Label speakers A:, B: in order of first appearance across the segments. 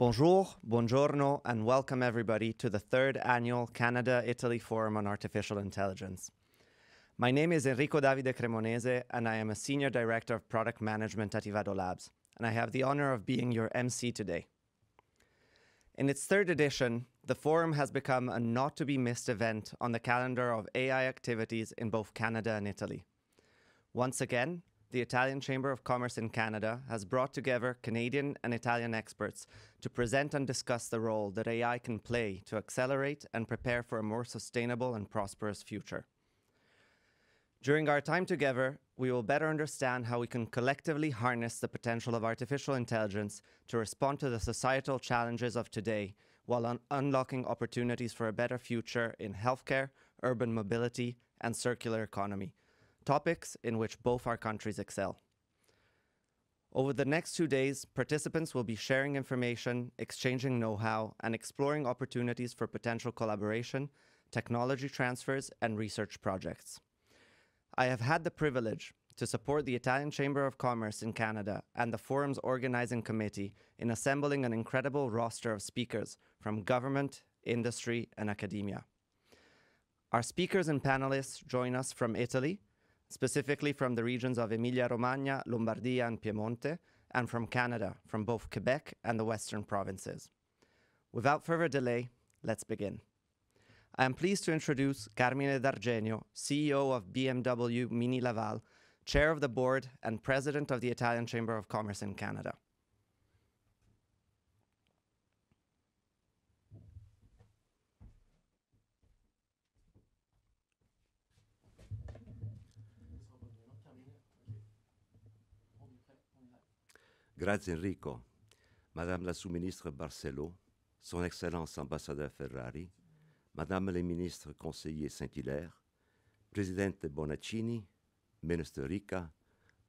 A: Bonjour, buongiorno, and welcome everybody to the third annual Canada-Italy Forum on Artificial Intelligence. My name is Enrico Davide Cremonese, and I am a Senior Director of Product Management at IVADO Labs, and I have the honor of being your MC today. In its third edition, the forum has become a not-to-be-missed event on the calendar of AI activities in both Canada and Italy. Once again, the Italian Chamber of Commerce in Canada has brought together Canadian and Italian experts to present and discuss the role that AI can play to accelerate and prepare for a more sustainable and prosperous future. During our time together, we will better understand how we can collectively harness the potential of artificial intelligence to respond to the societal challenges of today while unlocking opportunities for a better future in healthcare, urban mobility, and circular economy, topics in which both our countries excel. Over the next 2 days, participants will be sharing information, exchanging know-how, and exploring opportunities for potential collaboration, technology transfers, and research projects. I have had the privilege to support the Italian Chamber of Commerce in Canada and the forum's organizing committee in assembling an incredible roster of speakers from government, industry, and academia. Our speakers and panelists join us from Italy, specifically from the regions of Emilia-Romagna, Lombardy, and Piemonte, and from Canada, from both Quebec and the Western provinces. Without further delay, let's begin. I am pleased to introduce Carmine D'Argenio, CEO of BMW Mini Laval, Chair of the Board and President of the Italian Chamber of Commerce in Canada.
B: Grazie Enrico. Madame la sous-ministre Barcelo, Son Excellence ambassadeur Ferrari, Madame les ministres conseillers St-Hilaire, Presidente Bonaccini, Minister Ricca,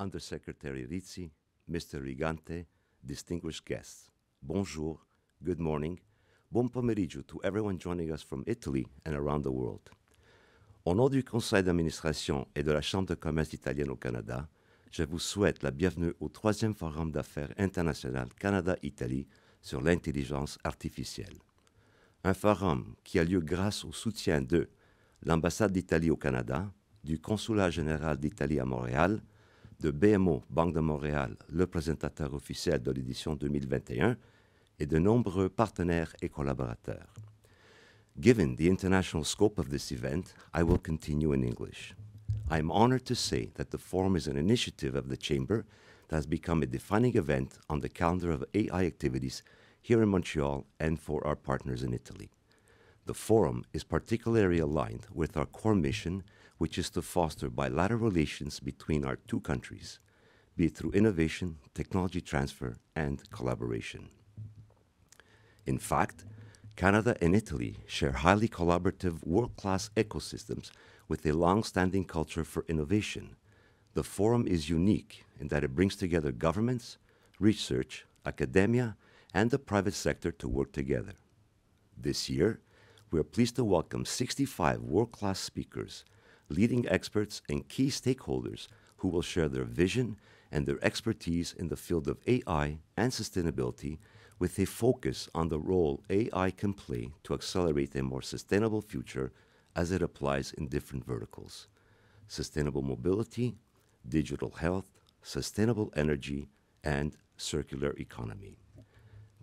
B: Undersecretary Rizzi, Mr. Rigante, distinguished guests. Bonjour, good morning, buon pomeriggio to everyone joining us from Italy and around the world. Au nom du Conseil d'administration et de la Chambre de commerce italienne au Canada, je vous souhaite la bienvenue au 3e Forum d'affaires international Canada-Italie sur l'intelligence artificielle. Un forum qui a lieu grâce au soutien de l'ambassade d'Italie au Canada, du Consulat général d'Italie à Montréal, de BMO, Banque de Montréal, le présentateur officiel de l'édition 2021, et de nombreux partenaires et collaborateurs. Given the international scope of this event, I will continue in English. I am honored to say that the forum is an initiative of the Chamber that has become a defining event on the calendar of AI activities here in Montreal and for our partners in Italy. The forum is particularly aligned with our core mission, which is to foster bilateral relations between our two countries, be it through innovation, technology transfer, and collaboration. In fact, Canada and Italy share highly collaborative world-class ecosystems with a long-standing culture for innovation. The forum is unique in that it brings together governments, research, academia, and the private sector to work together. This year, we are pleased to welcome 65 world-class speakers, leading experts, and key stakeholders who will share their vision and their expertise in the field of AI and sustainability, with a focus on the role AI can play to accelerate a more sustainable future as it applies in different verticals: sustainable mobility, digital health, sustainable energy, and circular economy.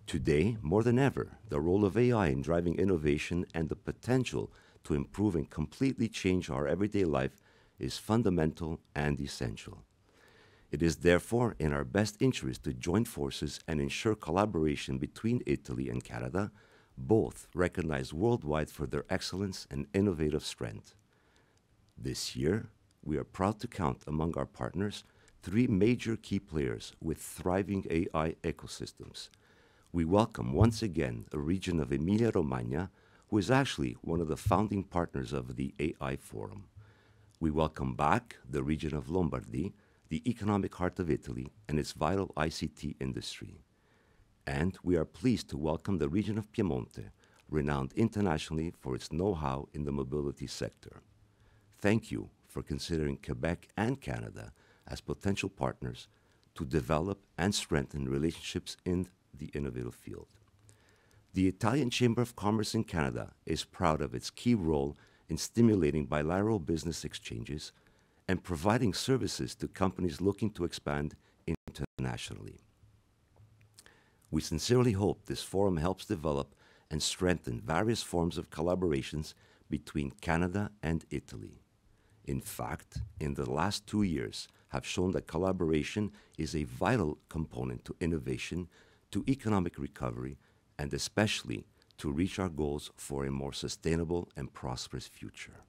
B: Today, more than ever, the role of AI in driving innovation and the potential to improve and completely change our everyday life is fundamental and essential. It is therefore in our best interest to join forces and ensure collaboration between Italy and Canada, both recognized worldwide for their excellence and innovative strength. This year, we are proud to count among our partners 3 major key players with thriving AI ecosystems. We welcome once again a region of Emilia-Romagna, who is actually one of the founding partners of the AI Forum. We welcome back the region of Lombardy, the economic heart of Italy, and its vital ICT industry. And we are pleased to welcome the region of Piemonte, renowned internationally for its know-how in the mobility sector. Thank you for considering Quebec and Canada as potential partners to develop and strengthen relationships in the innovative field. The Italian Chamber of Commerce in Canada is proud of its key role in stimulating bilateral business exchanges and providing services to companies looking to expand internationally. We sincerely hope this forum helps develop and strengthen various forms of collaborations between Canada and Italy. In fact, in the last 2 years have shown that collaboration is a vital component to innovation, to economic recovery, and especially to reach our goals for a more sustainable and prosperous future.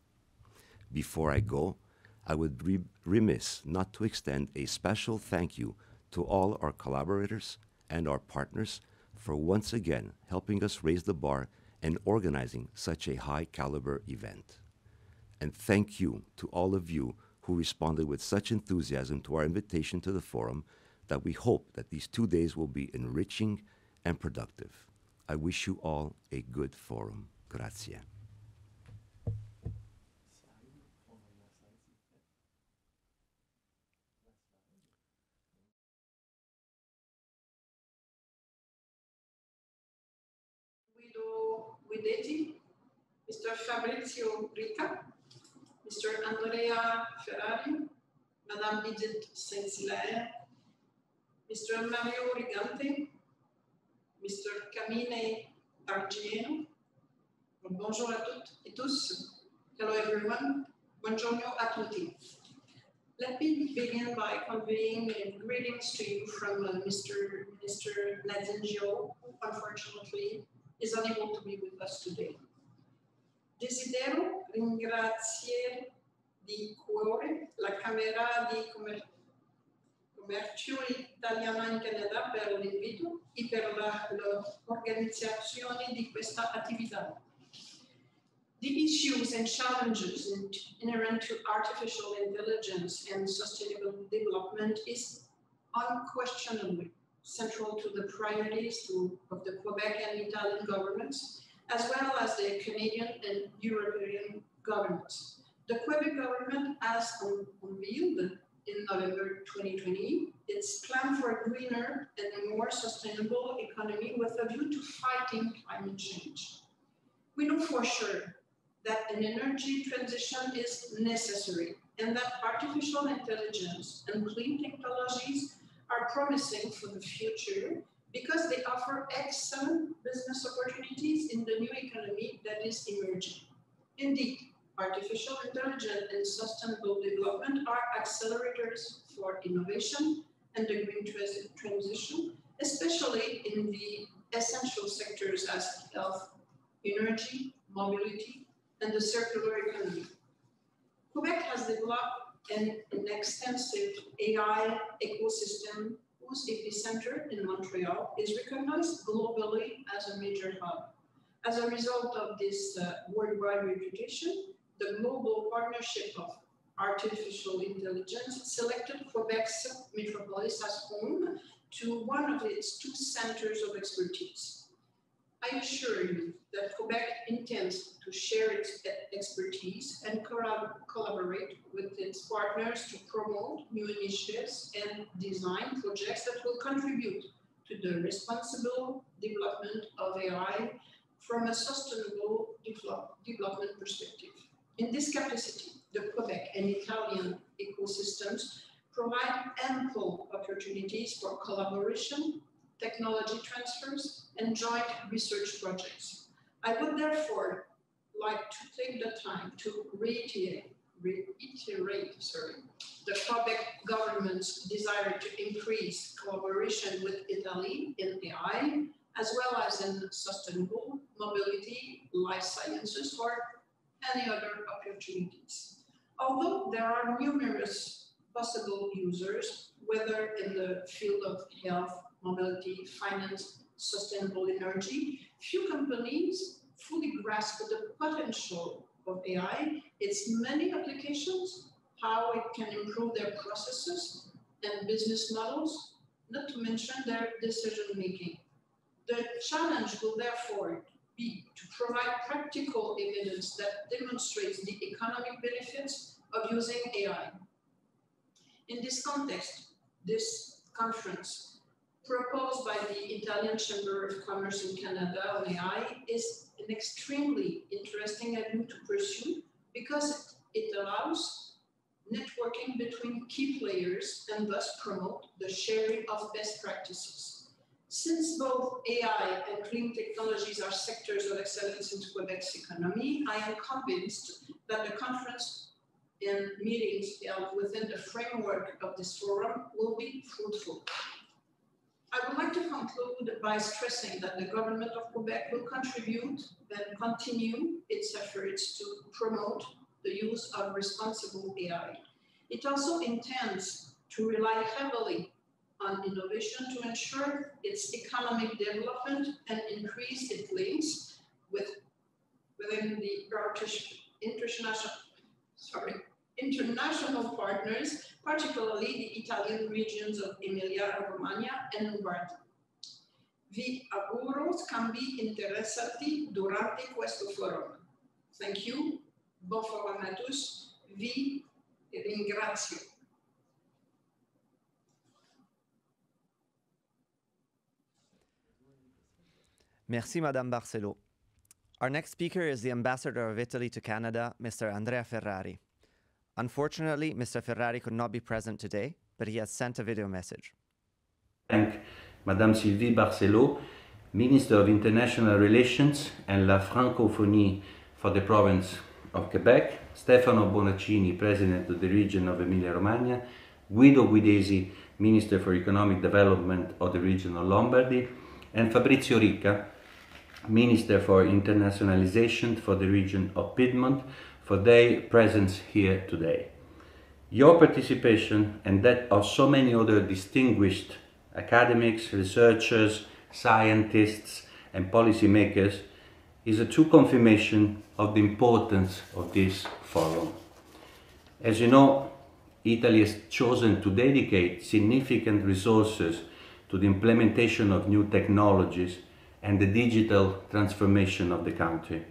B: Before I go, I would be remiss not to extend a special thank you to all our collaborators and our partners for once again helping us raise the bar and organizing such a high-caliber event. And thank you to all of you who responded with such enthusiasm to our invitation to the forum that we hope that these 2 days will be enriching and productive. I wish you all a good forum. Grazie.
C: With Edith, Mr. Fabrizio Ricca, Mr. Andrea Ferrari, Madame Edith St-Hilaire, Mr. Mario Rigante, Mr. Carmine Barcelo. Bonjour à toutes et tous. Hello everyone. Buongiorno a tutti. Let me begin by conveying greetings to you from Mr. Nadingio, who unfortunately is unable to be with us today. Desidero ringraziare di cuore la Camera di Commercio Italiana in Canada per l'invito e per l'organizzazione di questa attività. The issues and challenges inherent to artificial intelligence and sustainable development is unquestionably central to the priorities of the Quebec and Italian governments, as well as the Canadian and European governments. The Quebec government has unveiled in November 2020 its plan for a greener and a more sustainable economy with a view to fighting climate change. We know for sure that an energy transition is necessary and that artificial intelligence and clean technologies are promising for the future because they offer excellent business opportunities in the new economy that is emerging. Indeed, artificial intelligence and sustainable development are accelerators for innovation and the green transition, especially in the essential sectors as health, energy, mobility, and the circular economy. Quebec has developed an extensive AI ecosystem whose epicenter in Montreal is recognized globally as a major hub. As a result of this worldwide reputation, the Global Partnership of Artificial Intelligence selected Quebec's metropolis as home to one of its 2 centers of expertise. I assure you that Quebec intends to share its expertise and collaborate with its partners to promote new initiatives and design projects that will contribute to the responsible development of AI from a sustainable development perspective. In this capacity, the Quebec and Italian ecosystems provide ample opportunities for collaboration, technology transfers, and joint research projects. I would therefore like to take the time to reiterate the Quebec government's desire to increase collaboration with Italy in AI, as well as in sustainable mobility, life sciences, or any other opportunities. Although there are numerous possible users, whether in the field of health, mobility, finance, sustainable energy, few companies fully grasp the potential of AI, its many applications, how it can improve their processes and business models, not to mention their decision-making. The challenge will therefore be to provide practical evidence that demonstrates the economic benefits of using AI. In this context, this conference proposed by the Italian Chamber of Commerce in Canada on AI is an extremely interesting avenue to pursue because it allows networking between key players and thus promote the sharing of best practices. Since both AI and clean technologies are sectors of excellence in Quebec's economy, I am convinced that the conference and meetings held within the framework of this forum will be fruitful. I would like to conclude by stressing that the government of Quebec will contribute and continue its efforts to promote the use of responsible AI. It also intends to rely heavily on innovation to ensure its economic development and increase its links within the international partners, particularly the Italian regions of Emilia-Romagna and Lombardy. Vi auguro scambi interessati durante questo forum. Thank you. Bon forum à tous. Vi ringrazio.
A: Merci, Madame Barcelo. Our next speaker is the Ambassador of Italy to Canada, Mr. Andrea Ferrari. Unfortunately, Mr. Ferrari could not be present today, but he has sent a video message.
D: Thank Madame Sylvie Barcelo, Minister of International Relations and la Francophonie for the province of Quebec, Stefano Bonaccini, President of the region of Emilia-Romagna, Guido Guidesi, Minister for Economic Development of the region of Lombardy, and Fabrizio Ricca, Minister for Internationalization for the region of Piemonte, for their presence here today. Your participation and that of so many other distinguished academics, researchers, scientists, and policymakers is a true confirmation of the importance of this forum. As you know, Italy has chosen to dedicate significant resources to the implementation of new technologies and the digital transformation of the country.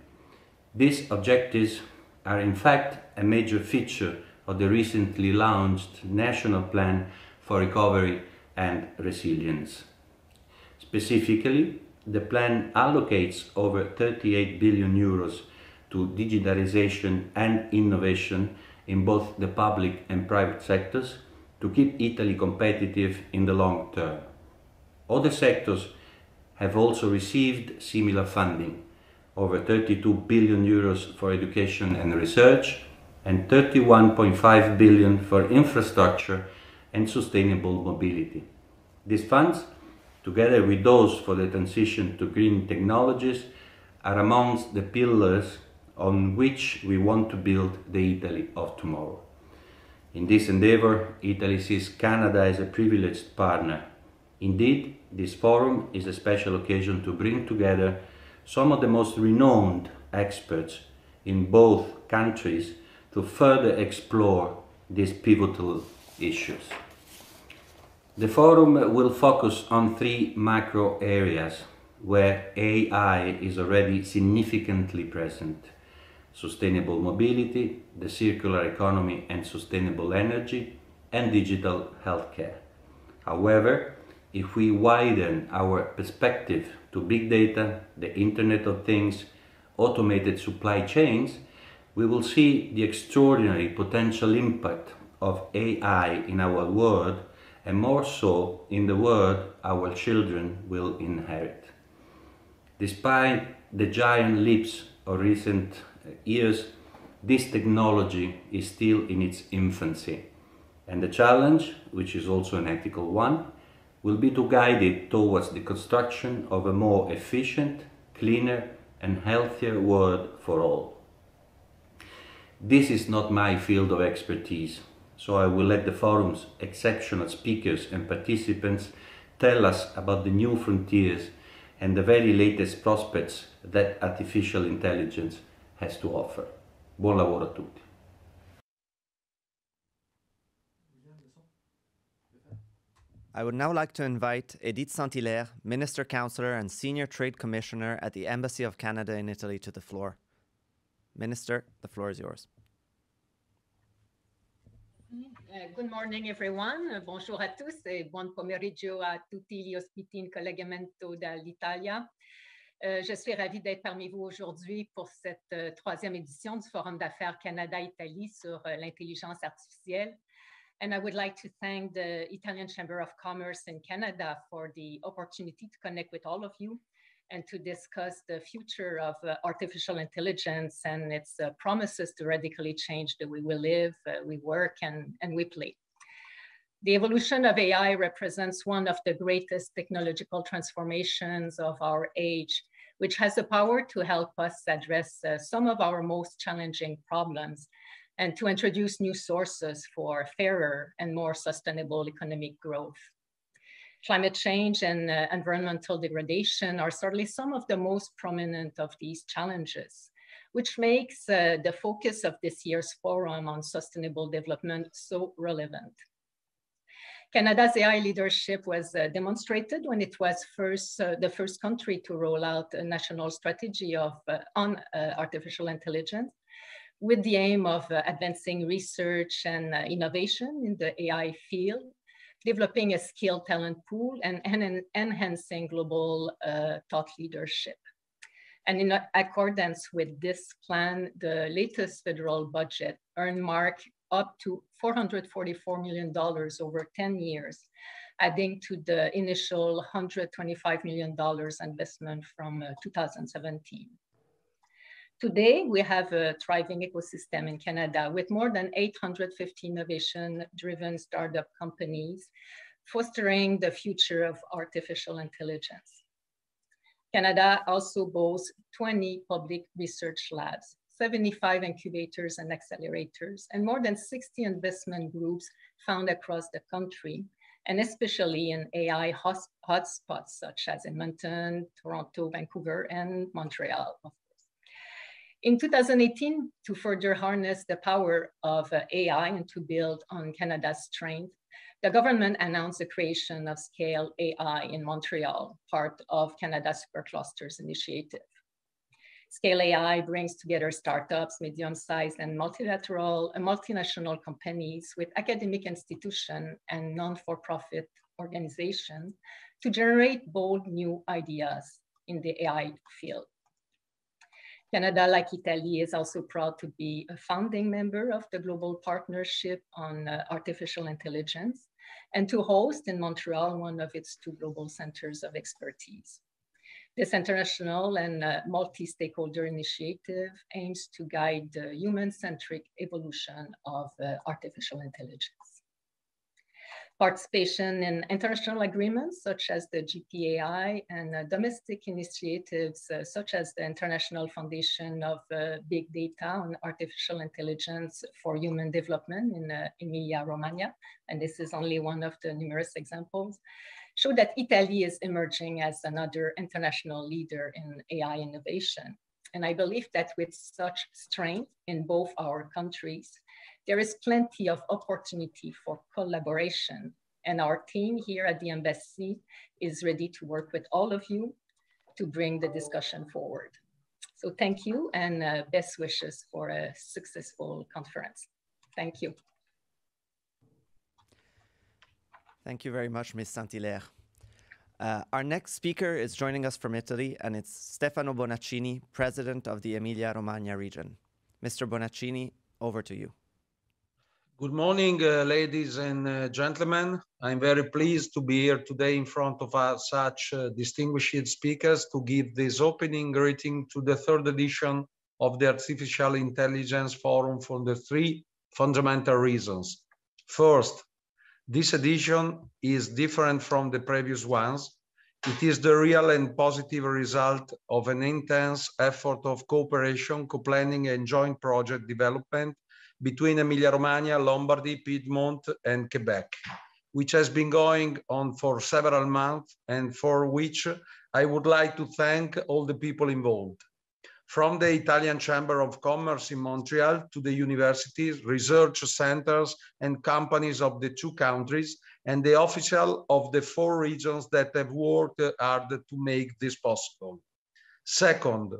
D: These objectives are in fact a major feature of the recently launched National Plan for Recovery and Resilience. Specifically, the plan allocates over 38 billion euros to digitalization and innovation in both the public and private sectors to keep Italy competitive in the long term. Other sectors have also received similar funding, over 32 billion euros for education and research, and 31.5 billion for infrastructure and sustainable mobility. These funds, together with those for the transition to green technologies, are amongst the pillars on which we want to build the Italy of tomorrow. In this endeavor, Italy sees Canada as a privileged partner. Indeed, this forum is a special occasion to bring together some of the most renowned experts in both countries to further explore these pivotal issues. The forum will focus on three macro areas where AI is already significantly present: sustainable mobility, the circular economy and sustainable energy, and digital healthcare. However, if we widen our perspective to big data, the Internet of Things, automated supply chains, we will see the extraordinary potential impact of AI in our world, and more so in the world our children will inherit. Despite the giant leaps of recent years, this technology is still in its infancy, and the challenge, which is also an ethical one, will be to guide it towards the construction of a more efficient, cleaner, and healthier world for all. This is not my field of expertise, so I will let the forum's exceptional speakers and participants tell us about the new frontiers and the very latest prospects that artificial intelligence has to offer. Buon lavoro a tutti.
A: I would now like to invite Edith St-Hilaire, Minister Councillor and Senior Trade Commissioner at the Embassy of Canada in Italy, to the floor. Minister, the floor is yours.
E: Good morning, everyone. Bonjour à tous et buon pomeriggio a tutti gli ospiti in collegamento dall'Italia. Je suis ravie d'être parmi vous aujourd'hui pour cette troisième édition du Forum d'affaires Canada-Italie sur l'intelligence artificielle. And I would like to thank the Italian Chamber of Commerce in Canada for the opportunity to connect with all of you and to discuss the future of artificial intelligence and its promises to radically change the way we live, we work, and we play. The evolution of AI represents one of the greatest technological transformations of our age, which has the power to help us address some of our most challenging problems and to introduce new sources for fairer and more sustainable economic growth. Climate change and environmental degradation are certainly some of the most prominent of these challenges, which makes the focus of this year's Forum on Sustainable Development so relevant. Canada's AI leadership was demonstrated when it was the first country to roll out a national strategy on artificial intelligence, with the aim of advancing research and innovation in the AI field, developing a skilled talent pool, and enhancing global thought leadership. And in accordance with this plan, the latest federal budget earmarked up to $444 million over 10 years, adding to the initial $125 million investment from 2017. Today, we have a thriving ecosystem in Canada with more than 850 innovation-driven startup companies fostering the future of artificial intelligence. Canada also boasts 20 public research labs, 75 incubators and accelerators, and more than 60 investment groups found across the country, and especially in AI hotspots such as Edmonton, Toronto, Vancouver, and Montreal. In 2018, to further harness the power of AI and to build on Canada's strength, the government announced the creation of Scale AI in Montreal, part of Canada's Superclusters initiative. Scale AI brings together startups, medium-sized and multinational companies with academic institutions and non-for-profit organizations to generate bold new ideas in the AI field. Canada, like Italy, is also proud to be a founding member of the Global Partnership on Artificial Intelligence and to host in Montreal one of its two global centers of expertise. This international and multi-stakeholder initiative aims to guide the human-centric evolution of artificial intelligence. Participation in international agreements such as the GPAI and domestic initiatives such as the International Foundation of Big Data on Artificial Intelligence for Human Development in Emilia-Romagna, and this is only one of the numerous examples, show that Italy is emerging as another international leader in AI innovation. And I believe that with such strength in both our countries, there is plenty of opportunity for collaboration. And our team here at the Embassy is ready to work with all of you to bring the discussion forward. So thank you and best wishes for a successful conference. Thank you.
A: Thank you very much, Ms. St-Hilaire. Our next speaker is joining us from Italy, and it's Stefano Bonaccini, President of the Emilia-Romagna region. Mr. Bonaccini, over to you.
F: Good morning, ladies and gentlemen. I'm very pleased to be here today in front of such distinguished speakers to give this opening greeting to the third edition of the Artificial Intelligence Forum for the three fundamental reasons. First, this edition is different from the previous ones. It is the real and positive result of an intense effort of cooperation, co-planning and joint project development between Emilia-Romagna, Lombardy, Piemonte and Quebec, which has been going on for several months and for which I would like to thank all the people involved. From the Italian Chamber of Commerce in Montreal to the universities, research centers and companies of the two countries and the officials of the four regions that have worked hard to make this possible. Second,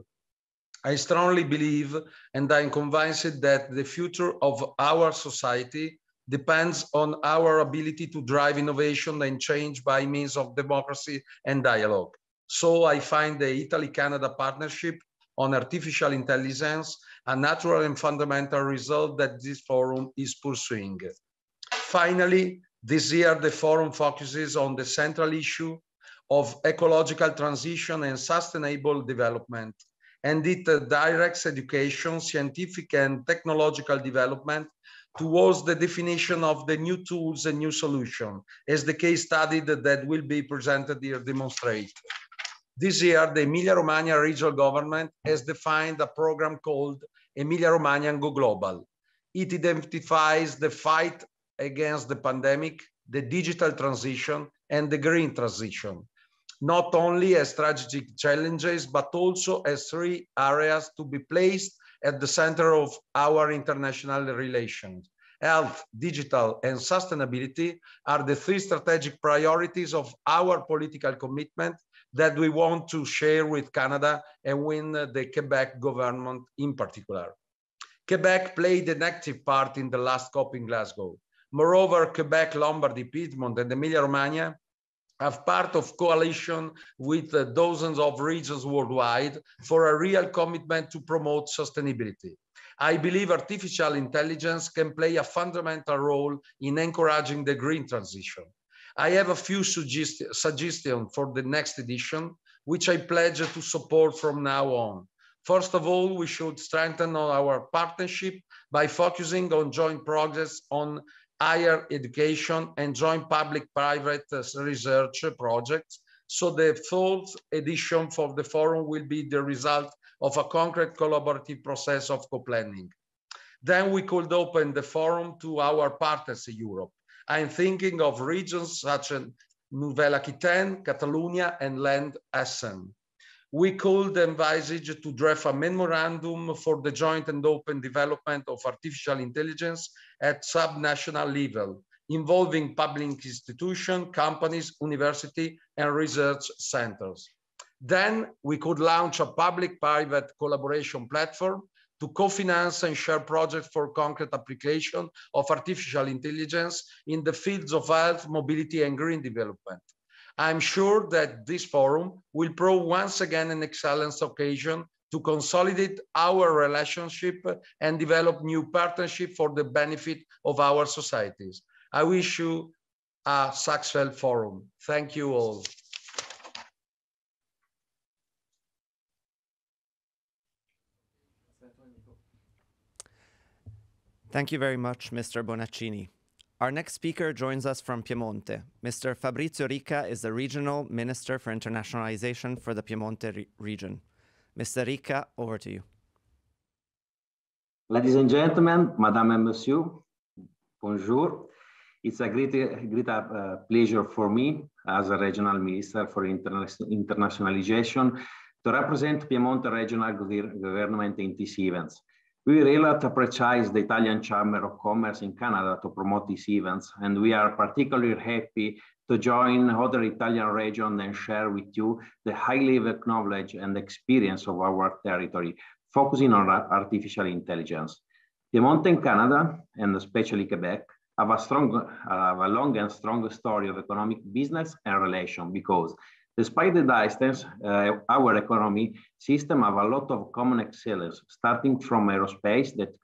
F: I strongly believe and I'm convinced that the future of our society depends on our ability to drive innovation and change by means of democracy and dialogue. So I find the Italy-Canada partnership on artificial intelligence a natural and fundamental result that this forum is pursuing. Finally, this year the forum focuses on the central issue of ecological transition and sustainable development, and it directs education, scientific and technological development towards the definition of the new tools and new solutions, as the case study that will be presented here demonstrate. This year, the Emilia-Romagna regional government has defined a program called Emilia-Romagna Go Global. It identifies the fight against the pandemic, the digital transition, and the green transition, not only as strategic challenges, but also as 3 areas to be placed at the center of our international relations. Health, digital, and sustainability are the 3 strategic priorities of our political commitment that we want to share with Canada and with the Quebec government in particular. Quebec played an active part in the last COP in Glasgow. Moreover, Quebec, Lombardy, Piemonte, and Emilia-Romagna have part of coalition with dozens of regions worldwide for a real commitment to promote sustainability. I believe artificial intelligence can play a fundamental role in encouraging the green transition. I have a few suggestions for the next edition, which I pledge to support from now on. First of all, we should strengthen our partnership by focusing on joint progress on higher education and joint public-private research projects. So the 4th edition for the forum will be the result of a concrete collaborative process of co-planning. Then we could open the forum to our partners in Europe. I'm thinking of regions such as Nouvelle-Aquitaine, Catalonia, and Land Hessen. We could envisage to draft a memorandum for the joint and open development of artificial intelligence at subnational level, involving public institutions, companies, universities, and research centers. Then we could launch a public-private collaboration platform to co-finance and share projects for concrete application of artificial intelligence in the fields of health, mobility, and green development. I'm sure that this forum will prove once again an excellent occasion to consolidate our relationship and develop new partnerships for the benefit of our societies. I wish you a successful forum. Thank you all.
A: Thank you very much, Mr. Bonaccini. Our next speaker joins us from Piemonte. Mr. Fabrizio Ricca is the Regional Minister for Internationalization for the Piemonte region. Mr. Ricca, over to you.
G: Ladies and gentlemen, Madame and Monsieur, bonjour. It's a great pleasure for me as a Regional Minister for Internationalization to represent Piemonte Regional Government in these events. We really appreciate the Italian Chamber of Commerce in Canada to promote these events, and we are particularly happy to join other Italian regions and share with you the high level of knowledge and experience of our territory, focusing on artificial intelligence. Piemonte in Canada, and especially Quebec, have a long and strong story of economic business and relation because despite the distance, our economy system have a lot of common excellence, starting from aerospace that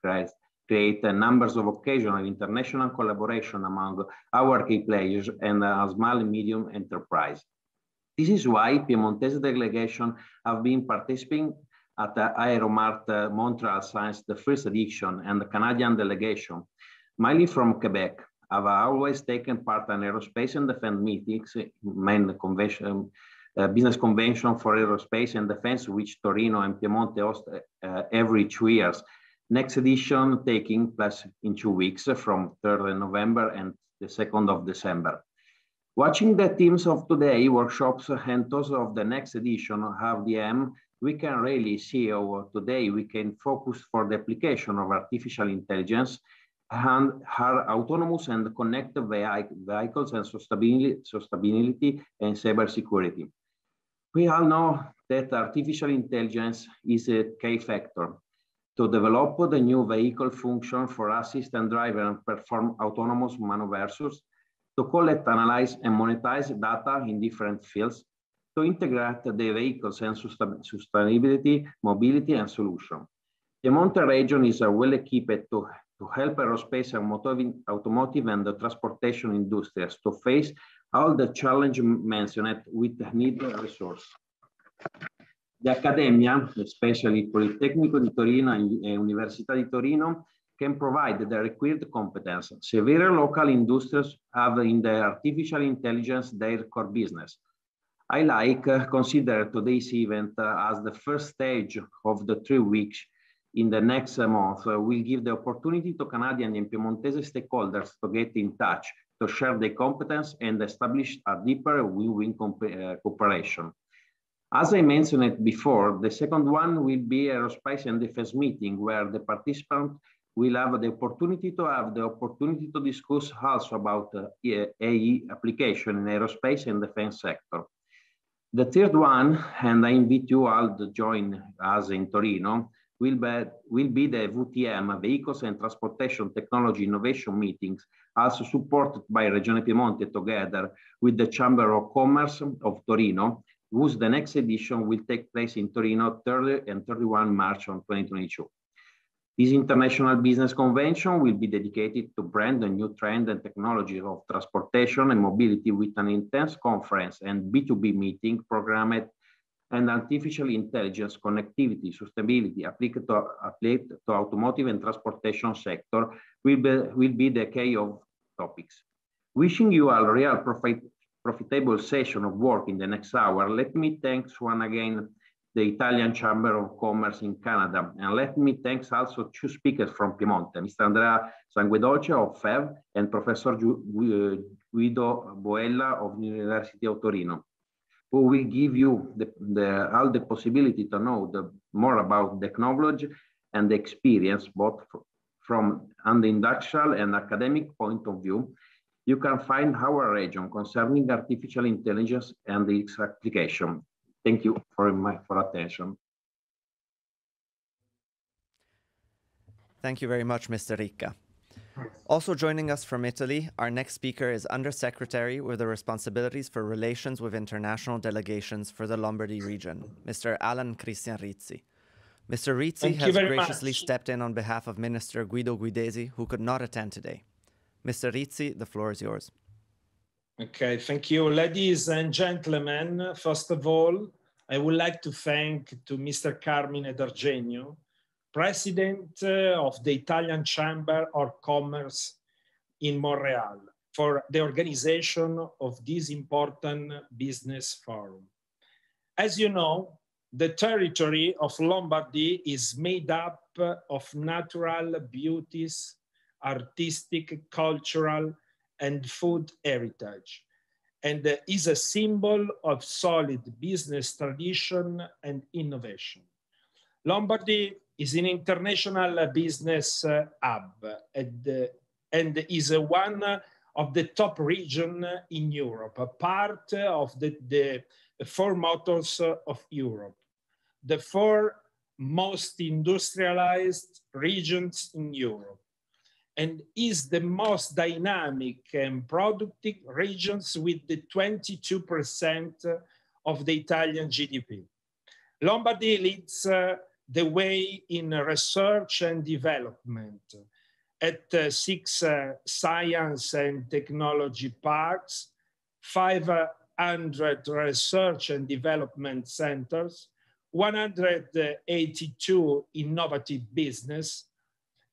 G: create numbers of occasional international collaboration among our key players and a small and medium enterprise. This is why Piemonte's delegation have been participating at the Aeromart Montreal Science, the first edition, and the Canadian delegation, mainly from Quebec, have always taken part in aerospace and defense meetings, main convention, business convention for aerospace and defense, which Torino and Piemonte host every 2 years. Next edition taking place in 2 weeks from 3rd of November and the 2nd of December. Watching the teams of today, workshops, and those of the next edition of HVDM, we can really see how today we can focus for the application of artificial intelligence and her autonomous and connected vehicles and sustainability and cybersecurity. We all know that artificial intelligence is a key factor to develop the new vehicle function for assistant driver and perform autonomous maneuvers, to collect, analyze, and monetize data in different fields, to integrate the vehicles and sustainability, mobility, and solution. The Piemonte region is well equipped to help aerospace and automotive and the transportation industries to face all the challenges mentioned with need resource. The Accademia, especially Politecnico di Torino and Università di Torino, can provide the required competence. Several local industries have in the artificial intelligence their core business. I consider today's event as the first stage of the 3 weeks. In the next month, will give the opportunity to Canadian and Piemontese stakeholders to get in touch, to share their competence and establish a deeper win-win cooperation. As I mentioned before, the second one will be aerospace and defense meeting, where the participants will have the opportunity to discuss also about AI application in aerospace and defense sector. The third one, and I invite you all to join us in Torino, will be the VTM, Vehicles and Transportation Technology Innovation Meetings, also supported by Regione Piemonte together with the Chamber of Commerce of Torino, whose the next edition will take place in Torino 30 and 31 March on 2022. This international business convention will be dedicated to brand a new trend and technology of transportation and mobility with an intense conference and B2B meeting programmed and artificial intelligence, connectivity, sustainability applied to automotive and transportation sector will be the key of topics. Wishing you a real profitable session of work in the next hour, let me thank once again the Italian Chamber of Commerce in Canada, and let me thank also 2 speakers from Piemonte, Mr. Andrea Sanguedolce of FEV and Professor Guido Boella of the University of Torino, who will give you all the possibility to know more about technology and the experience, both from an industrial and academic point of view. You can find our region concerning artificial intelligence and its application. Thank you for attention.
A: Thank you very much, Mr. Ricca. Also joining us from Italy, our next speaker is Undersecretary with the responsibilities for relations with international delegations for the Lombardy region, Mr. Alan Christian Rizzi. Mr. Rizzi has graciously stepped in on behalf of Minister Guido Guidesi, who could not attend today. Mr. Rizzi, the floor is yours.
H: Okay, thank you. Ladies and gentlemen, first of all, I would like to thank to Mr. Carmine D'Argenio, President of the Italian Chamber of Commerce in Montreal, for the organization of this important business forum. As you know, the territory of Lombardy is made up of natural beauties, artistic, cultural, and food heritage, and is a symbol of solid business tradition and innovation. Lombardy is an international business hub and is one of the top regions in Europe, a part of the 4 motors of Europe, the 4 most industrialized regions in Europe, and is the most dynamic and productive regions with the 22% of the Italian GDP. Lombardy leads the way in research and development at 6 science and technology parks, 500 research and development centers, 182 innovative business,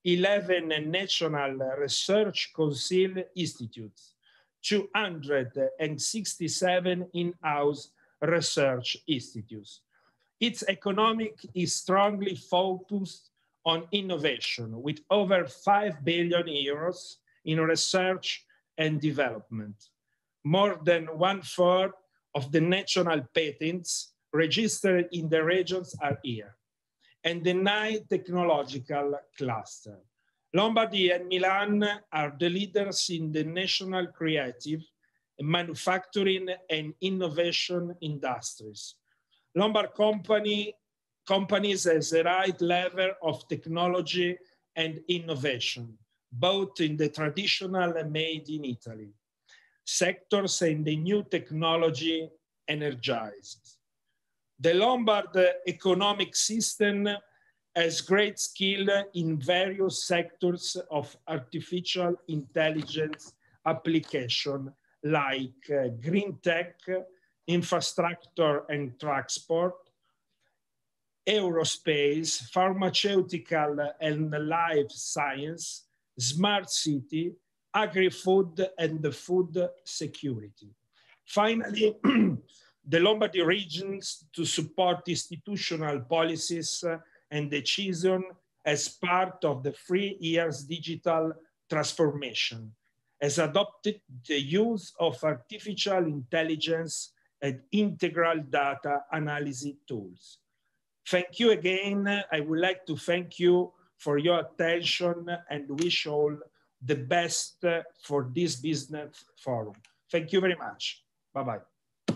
H: 11 national research council institutes, 267 in-house research institutes. Its economic is strongly focused on innovation, with over 5 billion euros in research and development. More than 1/4 of the national patents registered in the regions are here, and the 9 technological cluster. Lombardy and Milan are the leaders in the national creative, manufacturing, and innovation industries. Lombard company companies has the right level of technology and innovation, both in the traditional and made in Italy sectors and the new technology energizes. The Lombard economic system has great skill in various sectors of artificial intelligence application like green tech, infrastructure and transport, aerospace, pharmaceutical and life science, smart city, agri-food and the food security. Finally, the Lombardy regions to support institutional policies and decision as part of the 3 years digital transformation, has adopted the use of artificial intelligence and integral data analysis tools. Thank you again. I would like to thank you for your attention and wish all the best for this business forum. Thank you very much. Bye-bye.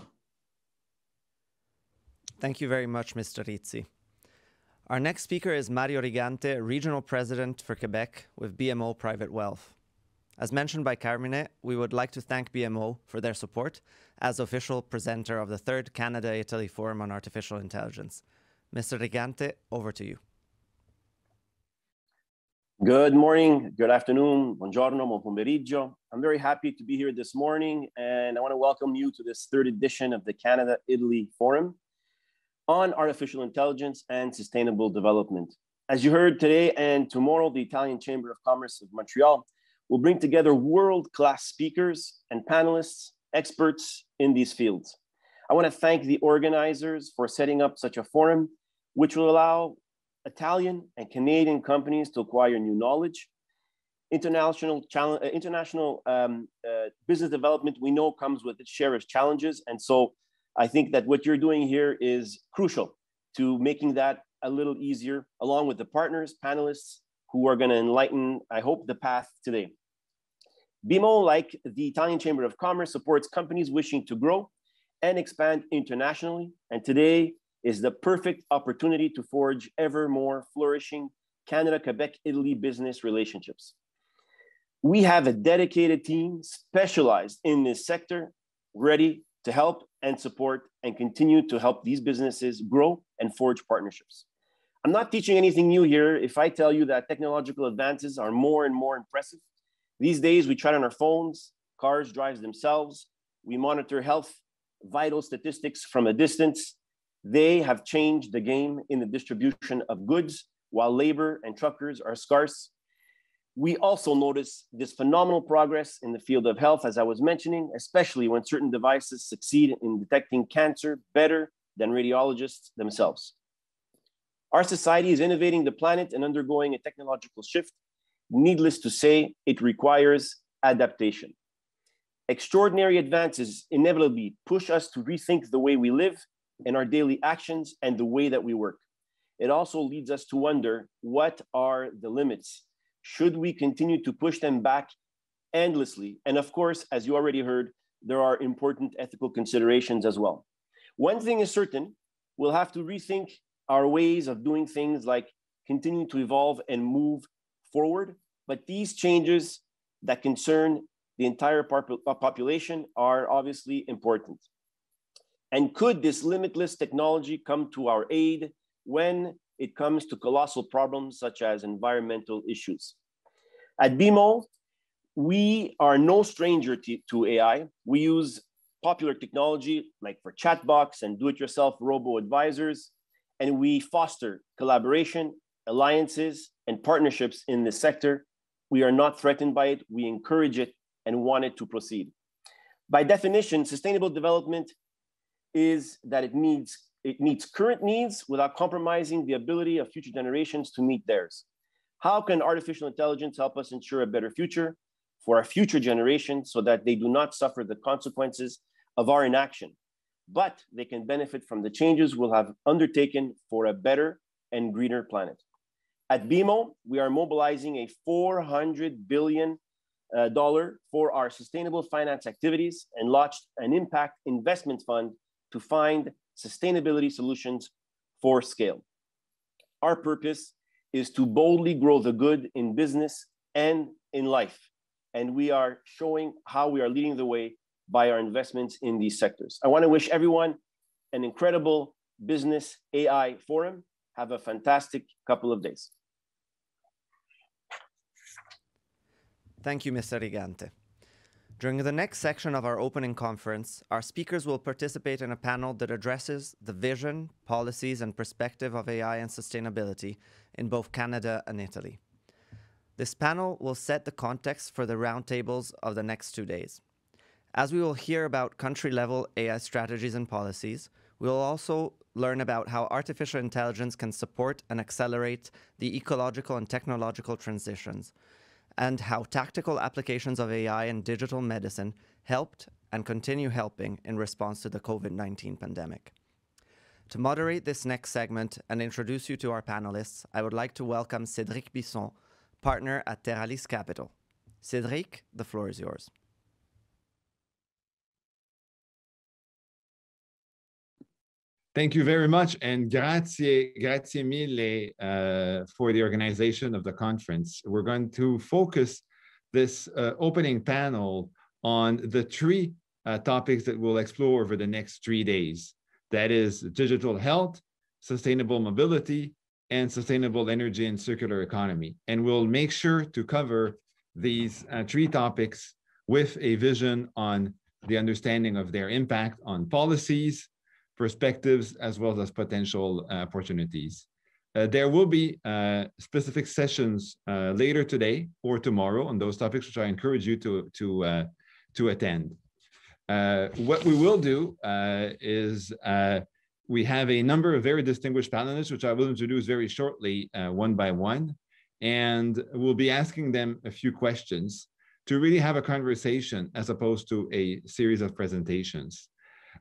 A: Thank you very much, Mr. Rizzi. Our next speaker is Mario Rigante, Regional President for Quebec with BMO Private Wealth. As mentioned by Carmine, we would like to thank BMO for their support as official presenter of the 3rd Canada-Italy Forum on Artificial Intelligence. Mr. Rigante, over to you.
I: Good morning, good afternoon, buongiorno, buon pomeriggio. I'm very happy to be here this morning, and I want to welcome you to this 3rd edition of the Canada-Italy Forum on Artificial Intelligence and Sustainable Development. As you heard today and tomorrow, the Italian Chamber of Commerce of Montreal will bring together world-class speakers and panelists, experts in these fields. I want to thank the organizers for setting up such a forum, which will allow Italian and Canadian companies to acquire new knowledge. International business development, we know, comes with its share of challenges. And so I think that what you're doing here is crucial to making that a little easier, along with the partners, panelists, who are going to enlighten, I hope, the path today. BMO, like the Italian Chamber of Commerce, supports companies wishing to grow and expand internationally. And today is the perfect opportunity to forge ever more flourishing Canada, Quebec, Italy business relationships. We have a dedicated team specialized in this sector, ready to help and support and continue to help these businesses grow and forge partnerships. I'm not teaching anything new here if I tell you that technological advances are more and more impressive. These days, we chat on our phones, cars drive themselves, we monitor health, vital statistics from a distance. They have changed the game in the distribution of goods while labor and truckers are scarce. We also notice this phenomenal progress in the field of health, as I was mentioning, especially when certain devices succeed in detecting cancer better than radiologists themselves. Our society is innovating the planet and undergoing a technological shift. Needless to say, it requires adaptation. Extraordinary advances inevitably push us to rethink the way we live and our daily actions and the way that we work. It also leads us to wonder, what are the limits? Should we continue to push them back endlessly? And of course, as you already heard, there are important ethical considerations as well. One thing is certain, we'll have to rethink our ways of doing things, like continue to evolve and move forward. But these changes that concern the entire population are obviously important. And could this limitless technology come to our aid when it comes to colossal problems such as environmental issues? At BMO, we are no stranger to AI. We use popular technology like for chatbots and do-it-yourself robo-advisors, and we foster collaboration, alliances, and partnerships in this sector. We are not threatened by it. We encourage it and want it to proceed. By definition, sustainable development is that it meets current needs without compromising the ability of future generations to meet theirs. How can artificial intelligence help us ensure a better future for our future generations so that they do not suffer the consequences of our inaction, but they can benefit from the changes we'll have undertaken for a better and greener planet? At BMO, we are mobilizing a $400 billion for our sustainable finance activities and launched an impact investment fund to find sustainability solutions for scale. Our purpose is to boldly grow the good in business and in life. And we are showing how we are leading the way by our investments in these sectors. I want to wish everyone an incredible business AI forum. Have a fantastic couple of days.
A: Thank you, Mr. Rigante. During the next section of our opening conference, our speakers will participate in a panel that addresses the vision, policies, and perspective of AI and sustainability in both Canada and Italy. This panel will set the context for the roundtables of the next 2 days. As we will hear about country-level AI strategies and policies, we will also learn about how artificial intelligence can support and accelerate the ecological and technological transitions, and how tactical applications of AI and digital medicine helped and continue helping in response to the COVID-19 pandemic. To moderate this next segment and introduce you to our panelists, I would like to welcome Cédric Bisson, partner at Terralis Capital. Cédric, the floor is yours.
J: Thank you very much, and grazie mille for the organization of the conference. We're going to focus this opening panel on the three topics that we'll explore over the next 3 days. That is digital health, sustainable mobility, and sustainable energy and circular economy. And we'll make sure to cover these three topics with a vision on the understanding of their impact on policies, perspectives, as well as potential opportunities. There will be specific sessions later today or tomorrow on those topics, which I encourage you to attend. What we will do is we have a number of very distinguished panelists, which I will introduce very shortly, one by one, and we'll be asking them a few questions to really have a conversation as opposed to a series of presentations.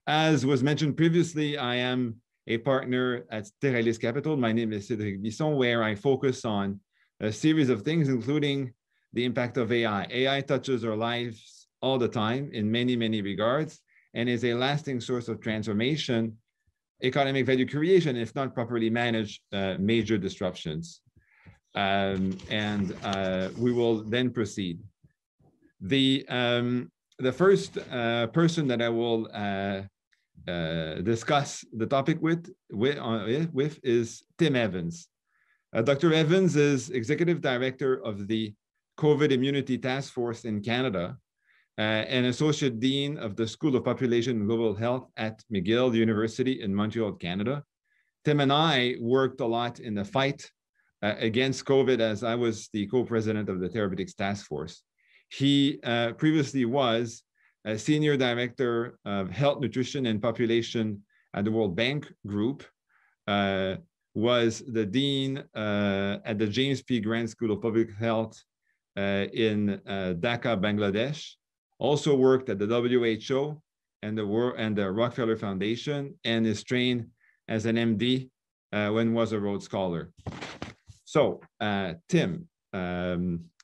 J: As was mentioned previously, I am a partner at Terralis Capital. My name is Cédric Bisson, where I focus on a series of things, including the impact of AI. AI touches our lives all the time in many, many regards, and is a lasting source of transformation, economic value creation, if not properly managed, major disruptions. We will then proceed. The first person that I will discuss the topic with is Tim Evans. Dr. Evans is Executive Director of the COVID Immunity Task Force in Canada, and Associate Dean of the School of Population and Global Health at McGill University in Montreal, Canada. Tim and I worked a lot in the fight against COVID, as I was the co-president of the Therapeutics Task Force. He previously was a Senior Director of Health, Nutrition, and Population at the World Bank Group, was the Dean at the James P. Grant School of Public Health in Dhaka, Bangladesh, also worked at the WHO and the Rockefeller Foundation, and is trained as an MD when was a Rhodes Scholar. So, Tim,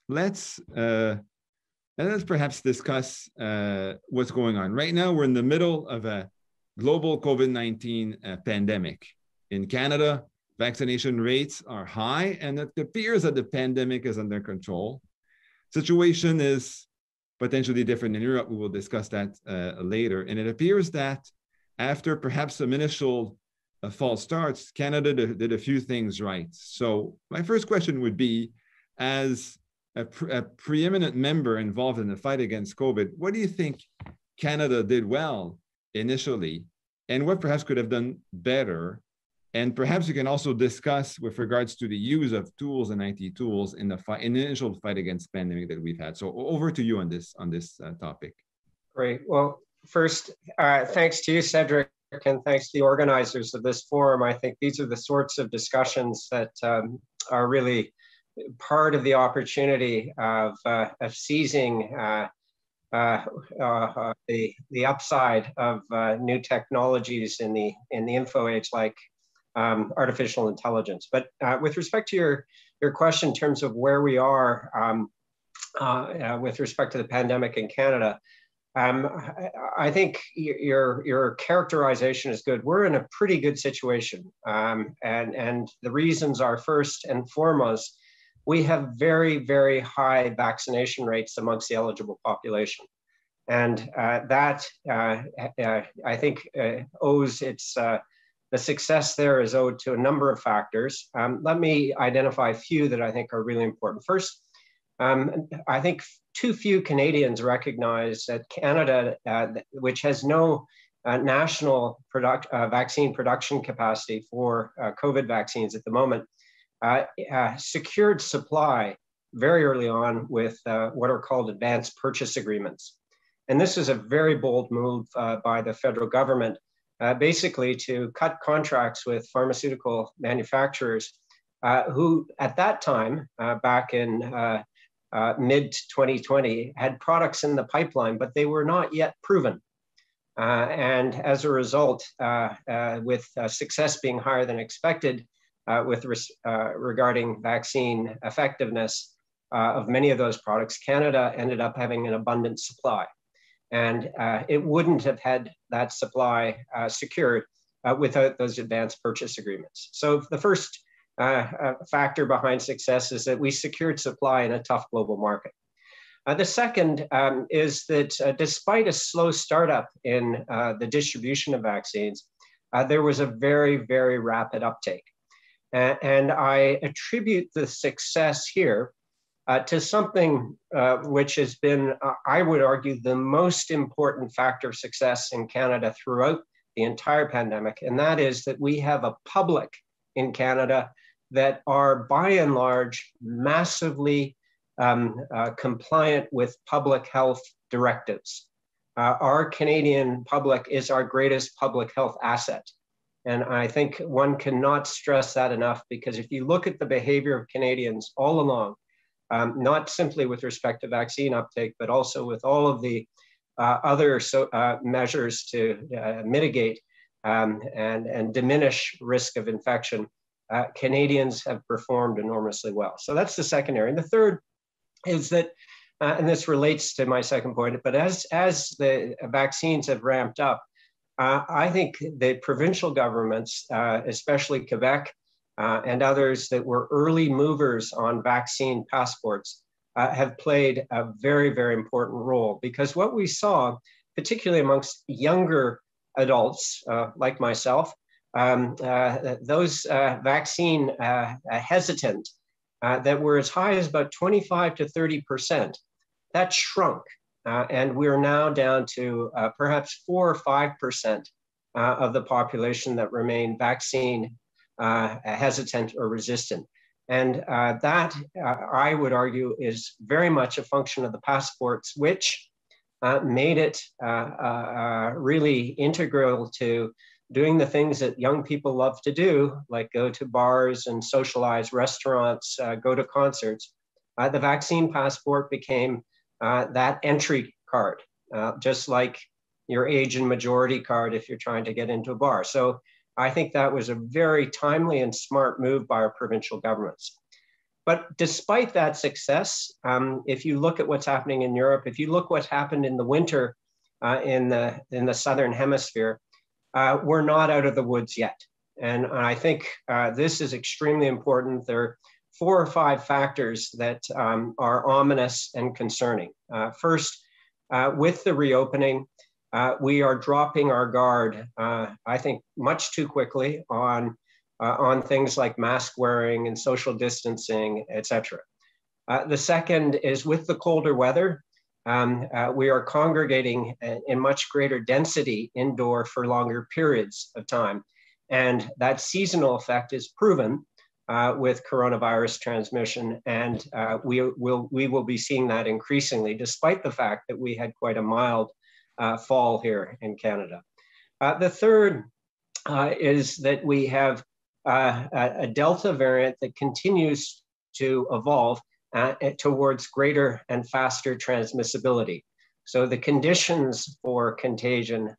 J: let's perhaps discuss what's going on. Right now, we're in the middle of a global COVID-19 pandemic. In Canada, vaccination rates are high, and it appears that the pandemic is under control. Situation is potentially different in Europe. We will discuss that later. And it appears that after perhaps some initial false starts, Canada did a few things right. So my first question would be, as a preeminent member involved in the fight against COVID, what do you think Canada did well initially, and what perhaps could have done better? And perhaps you can also discuss with regards to the use of tools and IT tools in the initial fight against pandemic that we've had. So over to you on this topic.
K: Great. Well, first, thanks to you, Cedric, and thanks to the organizers of this forum. I think these are the sorts of discussions that are really part of the opportunity of seizing the upside of new technologies in the info age, like artificial intelligence. But with respect to your question in terms of where we are with respect to the pandemic in Canada, I think your characterization is good. We're in a pretty good situation. And the reasons are, first and foremost, we have very, very high vaccination rates amongst the eligible population. And that, I think, owes its, the success there is owed to a number of factors. Let me identify a few that I think are really important. First, I think too few Canadians recognize that Canada, which has no national vaccine production capacity for COVID vaccines at the moment, secured supply very early on with what are called advanced purchase agreements. And this is a very bold move by the federal government, basically to cut contracts with pharmaceutical manufacturers who at that time, back in mid-2020, had products in the pipeline, but they were not yet proven. And as a result, with success being higher than expected regarding vaccine effectiveness of many of those products, Canada ended up having an abundant supply. And it wouldn't have had that supply secured without those advanced purchase agreements. So the first factor behind success is that we secured supply in a tough global market. The second is that despite a slow startup in the distribution of vaccines, there was a very, very rapid uptake. And I attribute the success here to something which has been, I would argue, the most important factor of success in Canada throughout the entire pandemic. And that is that we have a public in Canada that are by and large massively compliant with public health directives. Our Canadian public is our greatest public health asset. And I think one cannot stress that enough, because if you look at the behavior of Canadians all along, not simply with respect to vaccine uptake, but also with all of the other measures to mitigate and diminish risk of infection, Canadians have performed enormously well. So that's the second area. And the third is that, and this relates to my second point, but as the vaccines have ramped up, I think the provincial governments, especially Quebec and others that were early movers on vaccine passports, have played a very, very important role. Because what we saw, particularly amongst younger adults like myself, those vaccine hesitant that were as high as about 25 to 30%, that shrunk. And we're now down to perhaps 4 or 5% of the population that remain vaccine hesitant or resistant. And that, I would argue, is very much a function of the passports, which made it really integral to doing the things that young people love to do, like go to bars and socialize, restaurants, go to concerts. The vaccine passport became that entry card, just like your age and majority card if you're trying to get into a bar. So I think that was a very timely and smart move by our provincial governments. But despite that success, if you look at what's happening in Europe, if you look what happened in the winter in the Southern Hemisphere, we're not out of the woods yet. And I think this is extremely important. There are 4 or 5 factors that are ominous and concerning. First, with the reopening, we are dropping our guard, I think, much too quickly on things like mask wearing and social distancing, et cetera. The second is with the colder weather, we are congregating in much greater density indoor for longer periods of time. And that seasonal effect is proven with coronavirus transmission. And we will be seeing that increasingly, despite the fact that we had quite a mild fall here in Canada. The third is that we have a Delta variant that continues to evolve towards greater and faster transmissibility. So the conditions for contagion,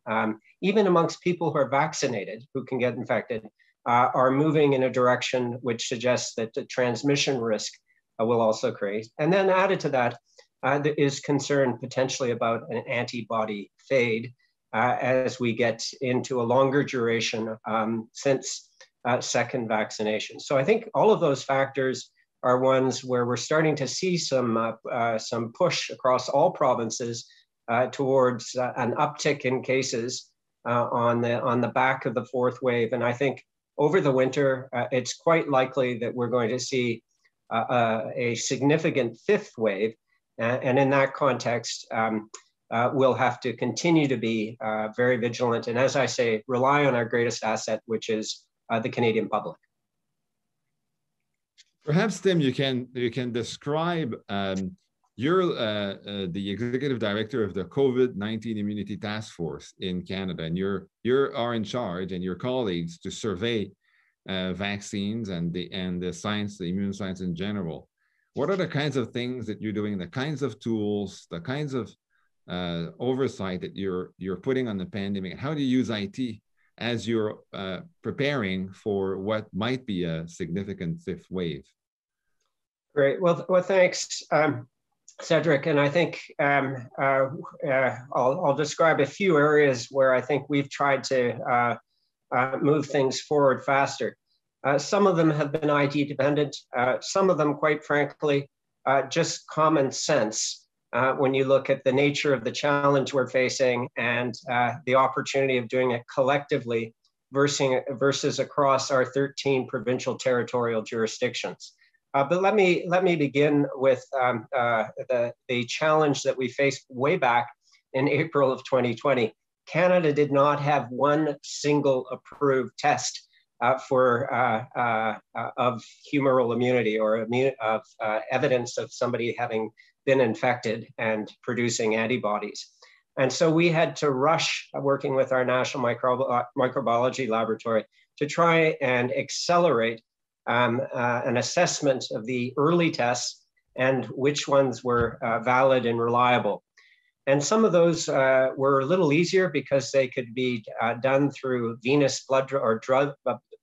K: even amongst people who are vaccinated, who can get infected, are moving in a direction which suggests that the transmission risk will also increase. And then added to that, is concerned potentially about an antibody fade as we get into a longer duration since second vaccination. So I think all of those factors are ones where we're starting to see some push across all provinces towards an uptick in cases on the back of the fourth wave. And I think over the winter, it's quite likely that we're going to see a significant fifth wave. And in that context, we'll have to continue to be very vigilant. And as I say, rely on our greatest asset, which is the Canadian public.
J: Perhaps, Tim, you can describe you're the executive director of the COVID-19 Immunity Task Force in Canada, and you are in charge, and your colleagues, to survey vaccines and the science, the immune science in general. What are the kinds of things that you're doing, the kinds of tools, the kinds of oversight that you're putting on the pandemic, and how do you use IT as you're preparing for what might be a significant fifth wave?
K: Great. Well, thanks, Cedric. And I think I'll describe a few areas where I think we've tried to move things forward faster. Some of them have been IT dependent. Some of them, quite frankly, just common sense when you look at the nature of the challenge we're facing and the opportunity of doing it collectively versus across our 13 provincial territorial jurisdictions. But let me begin with the challenge that we faced way back in April of 2020. Canada did not have one single approved test of humoral immunity or of evidence of somebody having been infected and producing antibodies. And so we had to rush, working with our National Microbiology Laboratory, to try and accelerate an assessment of the early tests and which ones were valid and reliable. And some of those were a little easier because they could be done through venous blood or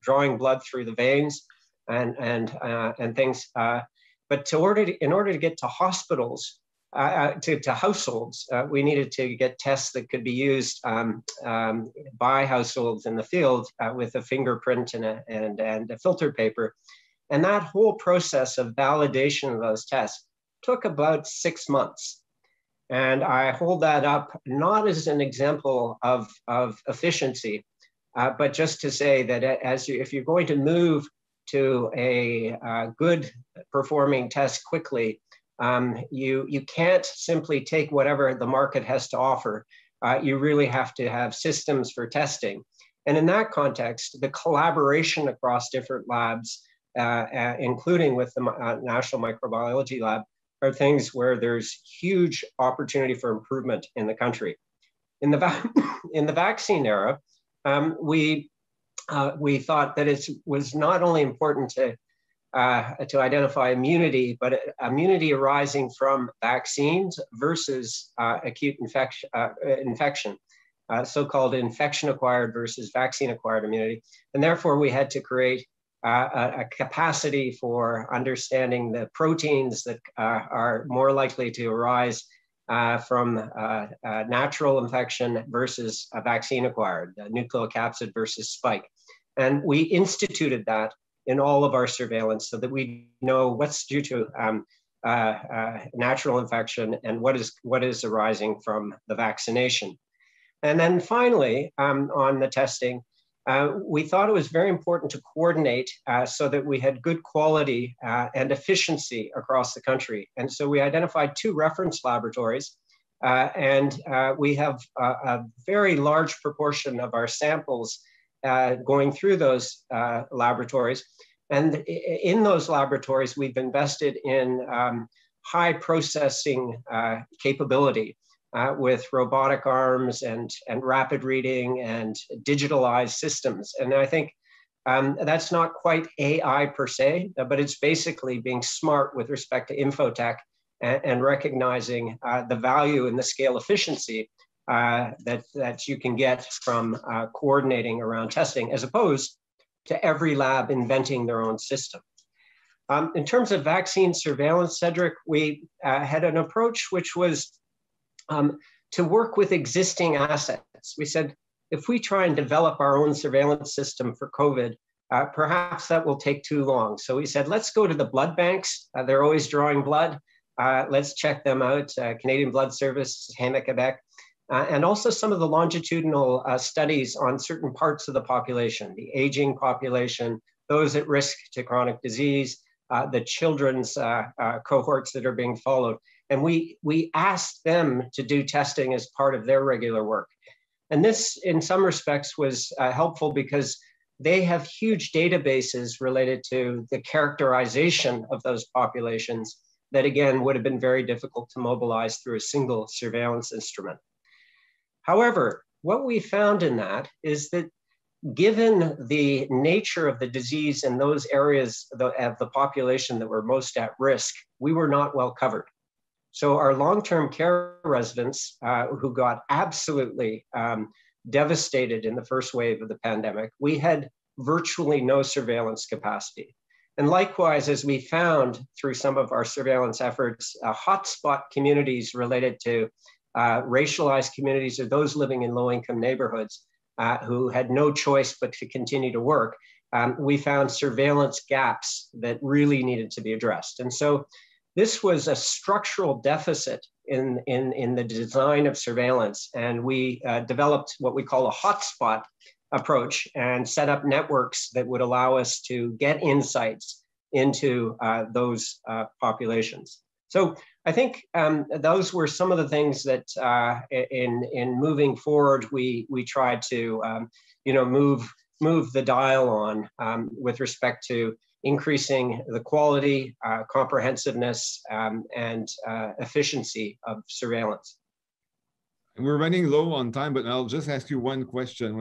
K: drawing blood through the veins and things. But in order to get to hospitals, to households, we needed to get tests that could be used by households in the field with a fingerprint and a filter paper. And that whole process of validation of those tests took about 6 months. And I hold that up not as an example of efficiency, but just to say that if you're going to move to a good performing test quickly, you can't simply take whatever the market has to offer. You really have to have systems for testing. And in that context, the collaboration across different labs, including with the National Microbiology Lab, are things where there's huge opportunity for improvement in the country. In the vaccine era, we thought that it was not only important to identify immunity, but immunity arising from vaccines versus acute infection, so-called infection-acquired versus vaccine-acquired immunity. And therefore, we had to create a capacity for understanding the proteins that are more likely to arise from natural infection versus vaccine-acquired, nucleocapsid versus spike. And we instituted that in all of our surveillance so that we know what's due to natural infection and what is arising from the vaccination. And then finally, on the testing, we thought it was very important to coordinate so that we had good quality and efficiency across the country. And so we identified 2 reference laboratories, and we have a very large proportion of our samples going through those laboratories. And in those laboratories, we've invested in high processing capability with robotic arms and rapid reading and digitalized systems. And I think that's not quite AI per se, but it's basically being smart with respect to infotech and recognizing the value and the scale efficiency that you can get from coordinating around testing, as opposed to every lab inventing their own system. In terms of vaccine surveillance, Cedric, we had an approach which was to work with existing assets. We said, if we try and develop our own surveillance system for COVID, perhaps that will take too long. So we said, let's go to the blood banks. They're always drawing blood. Let's check them out. Canadian Blood Service, HEMA Quebec, and also some of the longitudinal studies on certain parts of the population, the aging population, those at risk to chronic disease, the children's cohorts that are being followed. And we asked them to do testing as part of their regular work. And this, in some respects, was helpful because they have huge databases related to the characterization of those populations that, again, would have been very difficult to mobilize through a single surveillance instrument. However, what we found in that is that given the nature of the disease in those areas of the population that were most at risk, we were not well covered. So our long-term care residents who got absolutely devastated in the first wave of the pandemic, we had virtually no surveillance capacity. And likewise, as we found through some of our surveillance efforts, hotspot communities related to racialized communities or those living in low-income neighborhoods who had no choice but to continue to work, we found surveillance gaps that really needed to be addressed. And so this was a structural deficit in the design of surveillance. And we developed what we call a hotspot approach and set up networks that would allow us to get insights into those populations. So I think those were some of the things that in moving forward, we tried to move the dial on with respect to increasing the quality, comprehensiveness, and efficiency of surveillance.
J: We're running low on time, but I'll just ask you one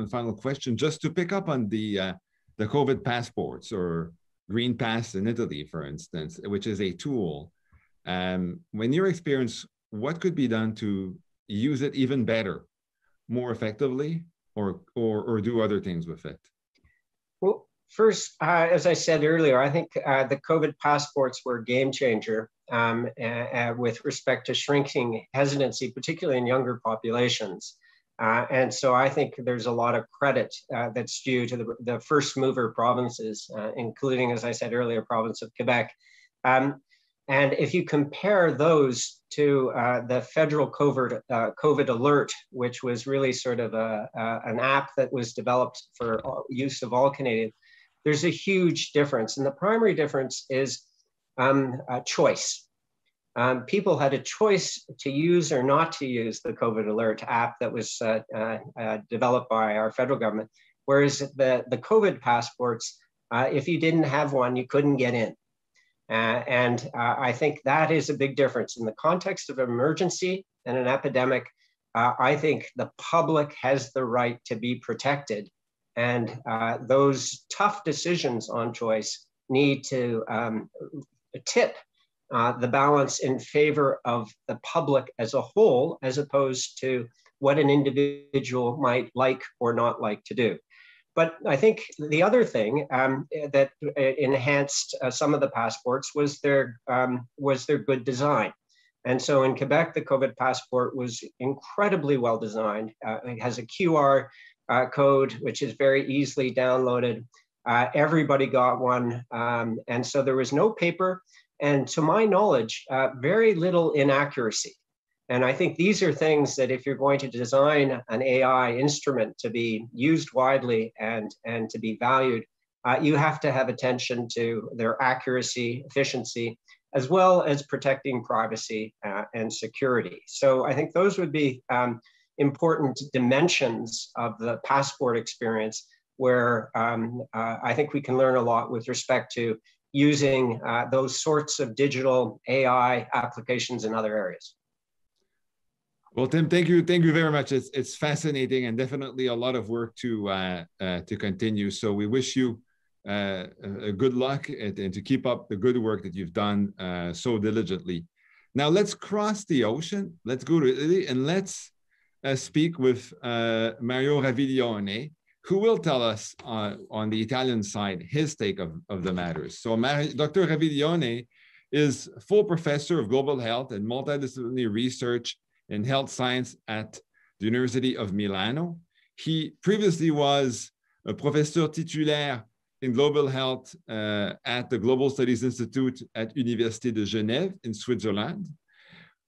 J: final question, just to pick up on the COVID passports or Green Pass in Italy, for instance, which is a tool. When your experience, what could be done to use it even better, more effectively, or do other things with it?
K: Well, first, as I said earlier, I think the COVID passports were a game changer with respect to shrinking hesitancy, particularly in younger populations. And so I think there's a lot of credit that's due to the first mover provinces, including, as I said earlier, province of Quebec. And if you compare those to the federal COVID alert, which was really sort of an app that was developed for use of all Canadians, there's a huge difference. And the primary difference is choice. People had a choice to use or not to use the COVID alert app that was developed by our federal government. Whereas the COVID passports, if you didn't have one, you couldn't get in. And I think that is a big difference. In the context of emergency and an epidemic, I think the public has the right to be protected. And those tough decisions on choice need to tip the balance in favor of the public as a whole, as opposed to what an individual might like or not like to do. But I think the other thing that enhanced some of the passports was their good design. And so in Quebec, the COVID passport was incredibly well designed. It has a QR code, which is very easily downloaded. Everybody got one. And so there was no paper. And to my knowledge, very little inaccuracy. And I think these are things that if you're going to design an AI instrument to be used widely and to be valued, you have to have attention to their accuracy, efficiency, as well as protecting privacy and security. So I think those would be important dimensions of the passport experience where I think we can learn a lot with respect to using those sorts of digital AI applications in other areas.
J: Well, Tim, thank you very much. It's fascinating and definitely a lot of work to continue. So we wish you good luck and to keep up the good work that you've done so diligently. Now let's cross the ocean. Let's go to Italy and let's speak with Mario Raviglione, who will tell us on the Italian side his take of the matters. So Dr. Raviglione is full professor of global health and multidisciplinary research in health science at the University of Milano. He previously was a professeur titulaire in global health at the Global Studies Institute at Université de Genève in Switzerland,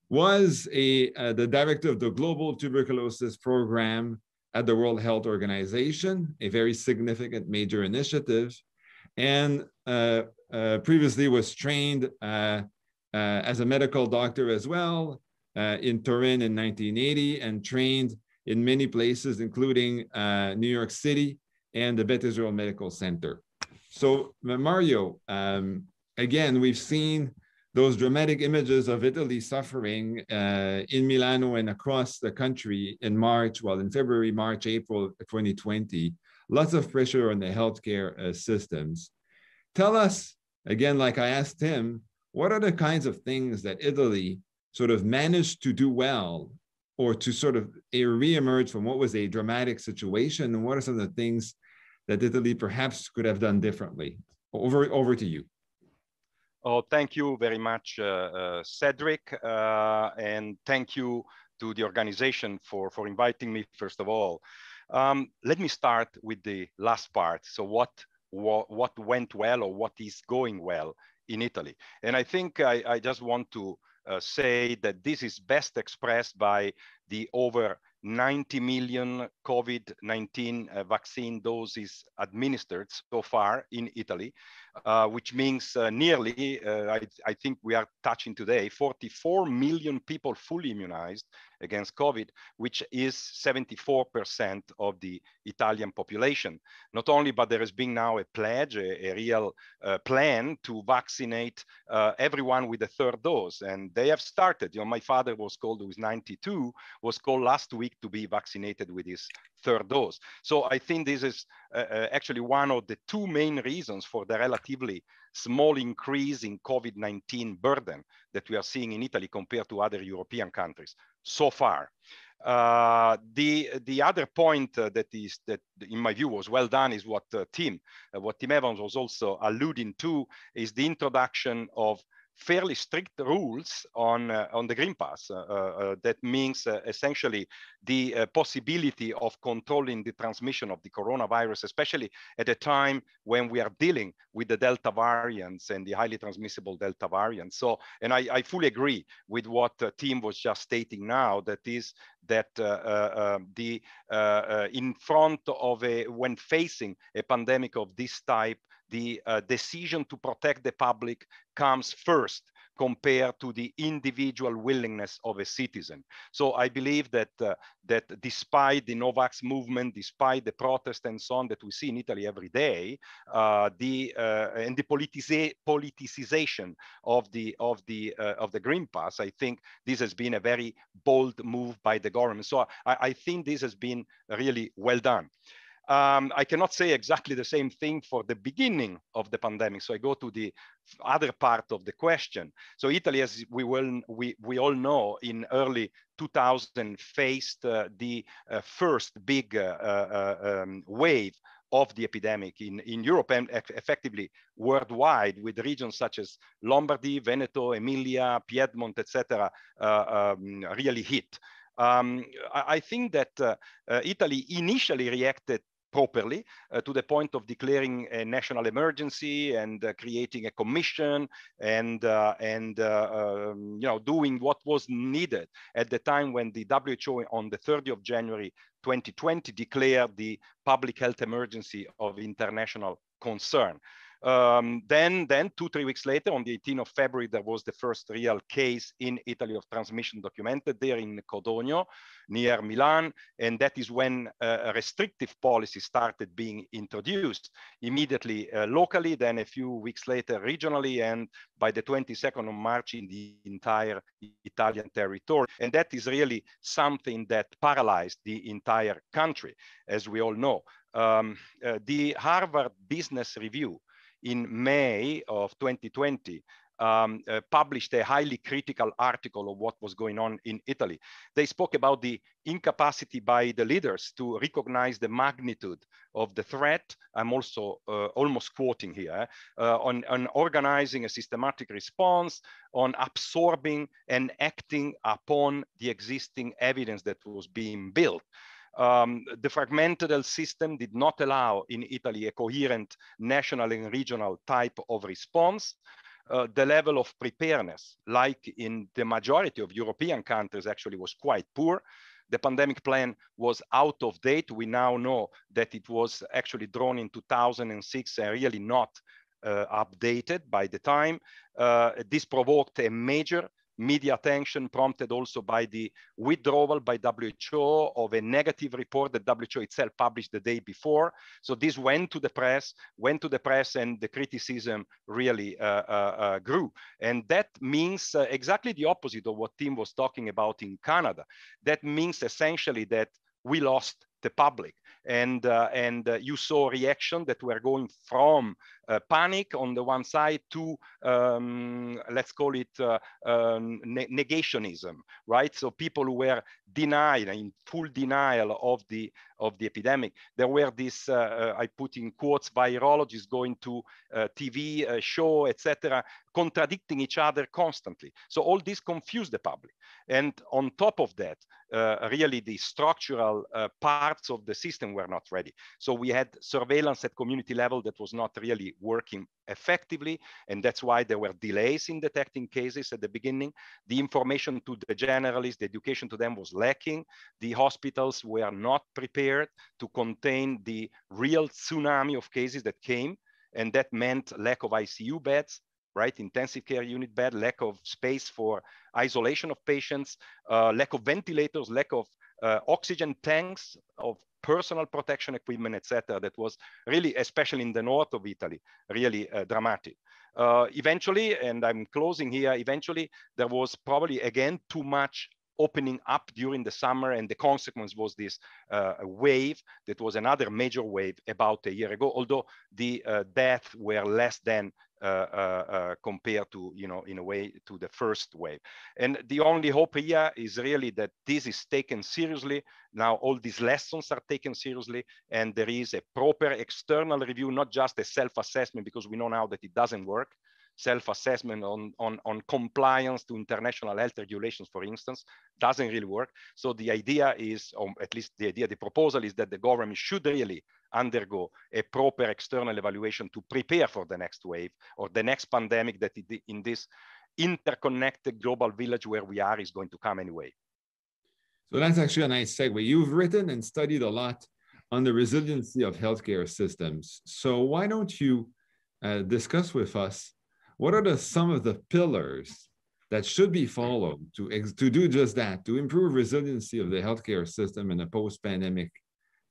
J: was the director of the Global Tuberculosis Program at the World Health Organization, a very significant major initiative, and previously was trained as a medical doctor as well in Turin in 1980 and trained in many places, including New York City and the Beth Israel Medical Center. So Mario, again, we've seen those dramatic images of Italy suffering in Milano and across the country in March, well, in February, March, April 2020, lots of pressure on the healthcare systems. Tell us, again, like I asked him, what are the kinds of things that Italy sort of managed to do well or to sort of reemerge from what was a dramatic situation? And what are some of the things that Italy perhaps could have done differently? Over to you.
L: Oh, thank you very much, Cedric, and thank you to the organization for inviting me, first of all. Let me start with the last part. So what went well or what is going well in Italy? And I think I just want to say that this is best expressed by the over 90 million COVID-19 vaccine doses administered so far in Italy, which means nearly, I think we are touching today, 44 million people fully immunized against COVID, which is 74% of the Italian population. Not only, but there has been now a pledge, a real plan to vaccinate everyone with a third dose. And they have started. You know, my father was called, who is 92, was called last week to be vaccinated with his third dose. So I think this is actually one of the two main reasons for the relatively small increase in COVID-19 burden that we are seeing in Italy compared to other European countries so far. The other point that in my view was well done is what Tim Evans was also alluding to, is the introduction of fairly strict rules on the Green Pass. That means essentially the possibility of controlling the transmission of the coronavirus, especially at a time when we are dealing with the Delta variants and the highly transmissible Delta variants. So, and I fully agree with what Tim was just stating now, that is that in front of when facing a pandemic of this type, the decision to protect the public comes first compared to the individual willingness of a citizen. So I believe that that despite the no-vax movement, despite the protest and so on that we see in Italy every day, and the politicization of the Green Pass, I think this has been a very bold move by the government. So I think this has been really well done. I cannot say exactly the same thing for the beginning of the pandemic. So I go to the other part of the question. So Italy, as we all know, in early 2000 faced the first big wave of the epidemic in Europe and effectively worldwide, with regions such as Lombardy, Veneto, Emilia, Piemonte, etc., really hit. I think that Italy initially reacted properly to the point of declaring a national emergency and creating a commission and you know, doing what was needed at the time when the WHO on the 30th of January 2020 declared the public health emergency of international concern. Then 2-3 weeks later, on the 18th of February, there was the first real case in Italy of transmission documented there in Codogno, near Milan. And that is when a restrictive policy started being introduced immediately locally, then a few weeks later regionally, and by the 22nd of March in the entire Italian territory. And that is really something that paralyzed the entire country, as we all know. The Harvard Business Review in May of 2020 published a highly critical article of what was going on in Italy. They spoke about the incapacity by the leaders to recognize the magnitude of the threat. I'm also almost quoting here, on organizing a systematic response, on absorbing and acting upon the existing evidence that was being built. The fragmented health system did not allow in Italy a coherent national and regional type of response. The level of preparedness, like in the majority of European countries, actually was quite poor. The pandemic plan was out of date. We now know that it was actually drawn in 2006 and really not updated by the time. This provoked a major media attention, prompted also by the withdrawal by WHO of a negative report that WHO itself published the day before. So this went to the press, and the criticism really grew. And that means exactly the opposite of what Tim was talking about in Canada. That means essentially that we lost the public. And you saw reaction that were going from panic on the one side to, let's call it negationism, right? So people who were in full denial of the epidemic. There were this, I put in quotes, virologists going to TV show, etc., contradicting each other constantly. So all this confused the public. And on top of that, really the structural parts of the system were not ready. So we had surveillance at community level that was not really working effectively, and that's why there were delays in detecting cases at the beginning. The information to the generalists, the education to them was lacking. The hospitals were not prepared to contain the real tsunami of cases that came, and that meant lack of ICU beds, right? Intensive care unit bed, lack of space for isolation of patients, lack of ventilators, lack of oxygen tanks, of personal protection equipment, etc. That was really, especially in the north of Italy, really dramatic. Eventually, and I'm closing here, eventually there was probably again too much opening up during the summer, and the consequence was this wave that was another major wave about a year ago, although the deaths were less than compared to, in a way, to the first wave. And the only hope here is really that this is taken seriously. Now all these lessons are taken seriously, and there is a proper external review, not just a self-assessment, because we know now that it doesn't work. Self-assessment on compliance to international health regulations, for instance, doesn't really work. So the idea is, or at least the proposal is, that the government should really undergo a proper external evaluation to prepare for the next wave or the next pandemic that in this interconnected global village where we are is going to come anyway.
J: So that's actually a nice segue. You've written and studied a lot on the resiliency of healthcare systems. So why don't you discuss with us what are some of the pillars that should be followed to do just that, to improve resiliency of the healthcare system in a post-pandemic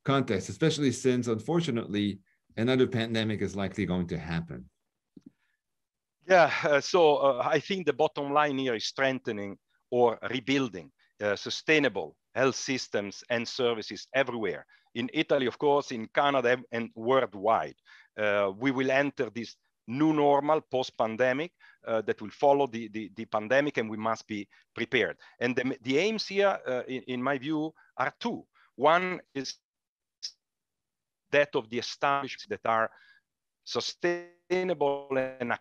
J: context, especially since, unfortunately, another pandemic is likely going to happen?
L: Yeah, so I think the bottom line here is strengthening or rebuilding sustainable health systems and services everywhere. In Italy, of course, in Canada, and worldwide. We will enter this new normal post-pandemic that will follow the pandemic, and we must be prepared. And the aims here, in my view, are two. One is that of the establishments that are sustainable and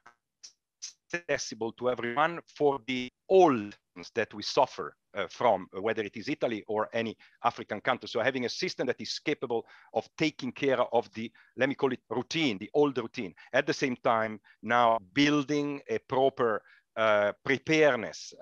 L: accessible to everyone for the old that we suffer from, whether it is Italy or any African country. So having a system that is capable of taking care of the, let me call it routine, the old routine. At the same time, now building a proper preparedness,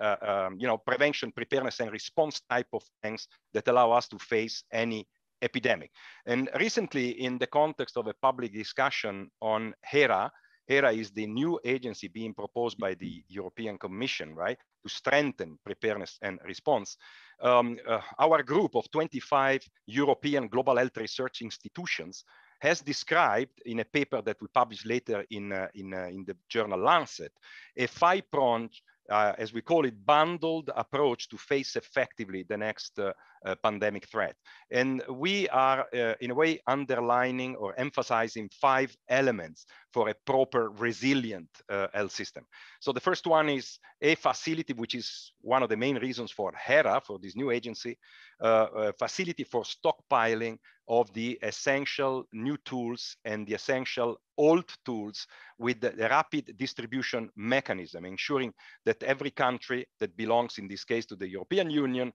L: prevention, preparedness, and response type of things that allow us to face any epidemic. And recently, in the context of a public discussion on HERA, HERA is the new agency being proposed by the European Commission, right, to strengthen preparedness and response. Our group of 25 European global health research institutions has described, in a paper that we publish later in the journal Lancet, a five-pronged as we call it, bundled approach to face effectively the next pandemic threat. And we are, in a way, underlining or emphasizing 5 elements for a proper, resilient health system. So the first one is a facility, which is one of the main reasons for HERA, for this new agency, a facility for stockpiling of the essential new tools and the essential old tools with the rapid distribution mechanism, ensuring that every country that belongs, in this case, to the European Union,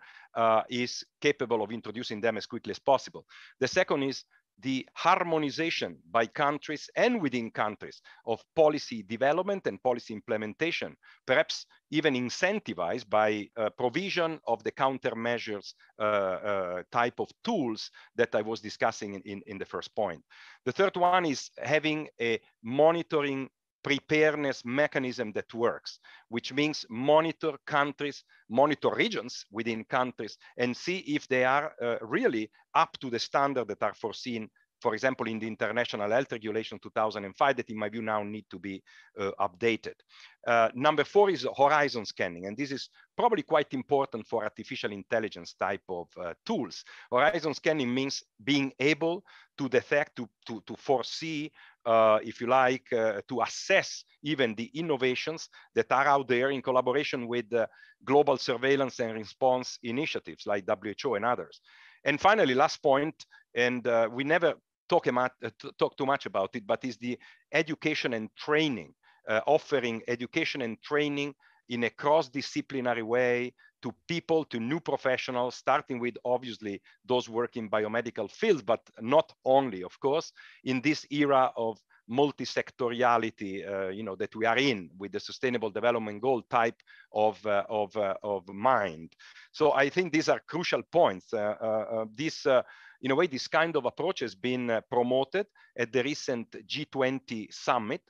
L: is capable of introducing them as quickly as possible. The second is the harmonization by countries and within countries of policy development and policy implementation, perhaps even incentivized by provision of the countermeasures type of tools that I was discussing in the first point. The third one is having a monitoring preparedness mechanism that works, which means monitor countries, monitor regions within countries, and see if they are really up to the standard that are foreseen, for example, in the International Health Regulation 2005, that in my view now need to be updated. Number 4 is horizon scanning, and this is probably quite important for artificial intelligence type of tools. Horizon scanning means being able to detect, to foresee, if you like, to assess even the innovations that are out there in collaboration with global surveillance and response initiatives like WHO and others. And finally, last point, and we never talk too much about it, but is the education and training, offering education and training in a cross-disciplinary way to people, to new professionals, starting with obviously those working in biomedical fields, but not only, of course, in this era of multi-sectoriality, that we are in with the Sustainable Development Goal type of mind. So I think these are crucial points. In a way, this kind of approach has been promoted at the recent G20 summit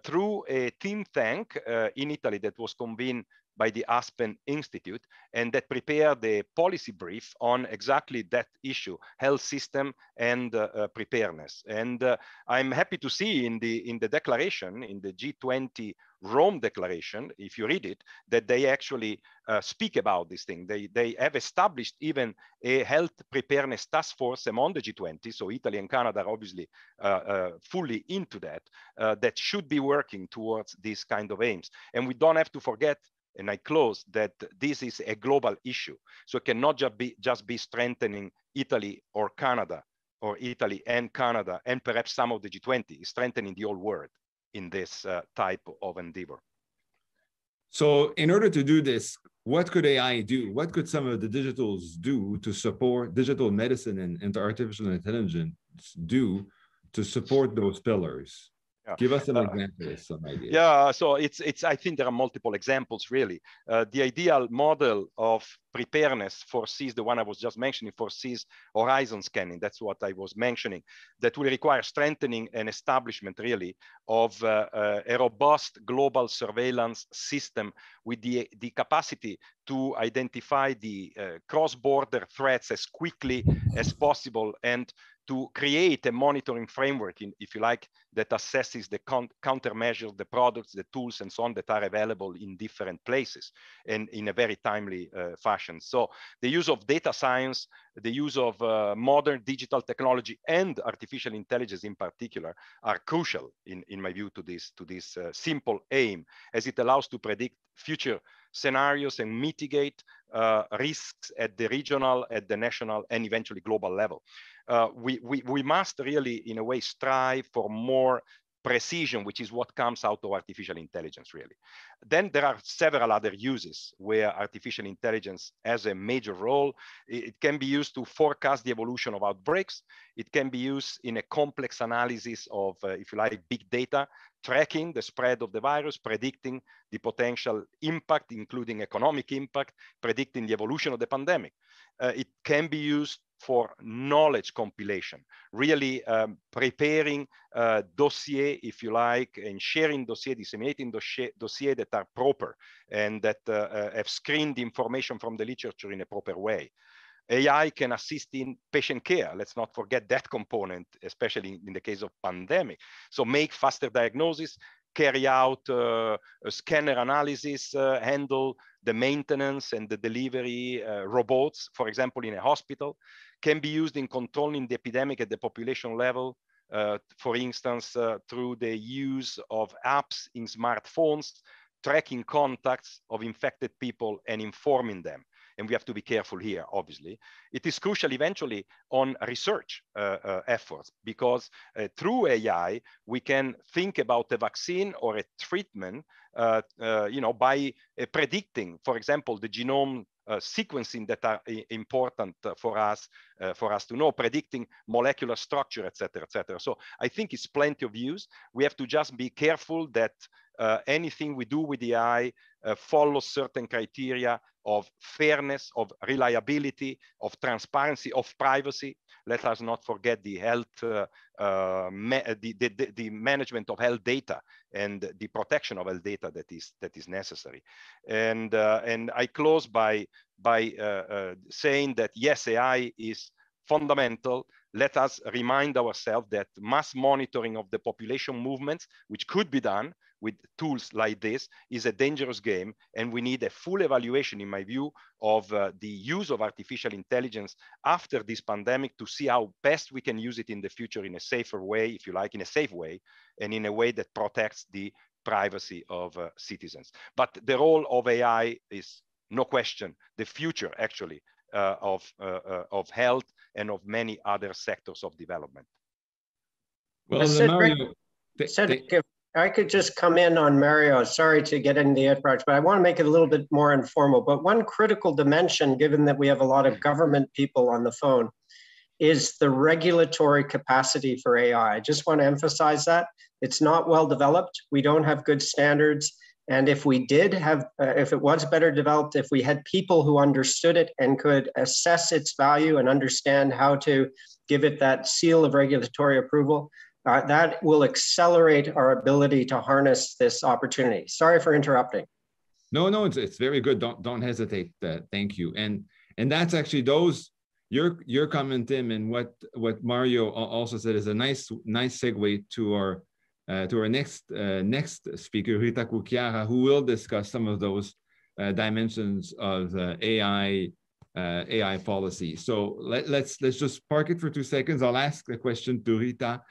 L: through a think tank in Italy that was convened by the Aspen Institute, and that prepared the policy brief on exactly that issue, health system and preparedness. And I'm happy to see in the declaration, in the G20 Rome Declaration, if you read it, that they actually speak about this thing. They have established even a health preparedness task force among the G20, so Italy and Canada are obviously fully into that, that should be working towards these kind of aims. And we don't have to forget, and I close, that this is a global issue. So it cannot just be strengthening Italy or Canada, or Italy and Canada, and perhaps some of the G20, strengthening the whole world in this type of endeavor.
J: So in order to do this, what could AI do? What could some of the digitals do to support digital medicine and artificial intelligence do to support those pillars? Yeah. Give us some examples, some ideas.
L: Yeah, so I think there are multiple examples, really. The ideal model of preparedness foresees, the one I was just mentioning, foresees horizon scanning. That's what I was mentioning. That will require strengthening and establishment, really, of a robust global surveillance system with the capacity to identify the cross-border threats as quickly as possible, and to create a monitoring framework, if you like, that assesses the countermeasures, the products, the tools, and so on that are available in different places and in a very timely fashion. So the use of data science, the use of modern digital technology and artificial intelligence in particular are crucial, in my view, to this simple aim, as it allows to predict future scenarios and mitigate risks at the regional, at the national, and eventually global level. We must really, in a way, strive for more precision, which is what comes out of artificial intelligence, really. Then there are several other uses where artificial intelligence has a major role. It can be used to forecast the evolution of outbreaks. It can be used in a complex analysis of, if you like, big data, tracking the spread of the virus, predicting the potential impact, including economic impact, predicting the evolution of the pandemic. It can be used for knowledge compilation, really preparing dossier, if you like, and sharing dossier, disseminating dossier that are proper and that have screened information from the literature in a proper way. AI can assist in patient care. Let's not forget that component, especially in the case of pandemic. So make faster diagnosis, carry out a scanner analysis, handle the maintenance and the delivery robots, for example, in a hospital, can be used in controlling the epidemic at the population level, for instance, through the use of apps in smartphones, tracking contacts of infected people and informing them. And we have to be careful here, obviously. It is crucial eventually on research efforts, because through AI, we can think about a vaccine or a treatment, by predicting, for example, the genome sequencing that are important for us to know, predicting molecular structure, et cetera, So I think it's plenty of use. We have to just be careful that anything we do with the AI follows certain criteria of fairness, of reliability, of transparency, of privacy. Let us not forget the health, the management of health data and the protection of health data that is necessary. And I close by saying that yes, AI is fundamental. Let us remind ourselves that mass monitoring of the population movements, which could be done with tools like this, is a dangerous game, and we need a full evaluation, in my view, of the use of artificial intelligence after this pandemic to see how best we can use it in the future in a safer way, if you like, in a safe way, and in a way that protects the privacy of citizens. But the role of AI is, no question, the future, actually, of health and of many other sectors of development.
K: Well, Mario, Cedric, if I could just come in on Mario. Sorry to get in the approach, but I want to make it a little bit more informal. But one critical dimension, given that we have a lot of government people on the phone, is the regulatory capacity for AI. I just want to emphasize that. It's not well developed. We don't have good standards. And if we did have, if it was better developed, if we had people who understood it and could assess its value and understand how to give it that seal of regulatory approval, that will accelerate our ability to harness this opportunity. Sorry for interrupting.
J: No, it's very good. Don't hesitate. Thank you. And that's actually your comment, Tim, and what Mario also said is a nice segue to our next speaker, Rita Cucchiara, who will discuss some of those dimensions of AI policy. So let's just park it for 2 seconds. I'll ask a question to Rita.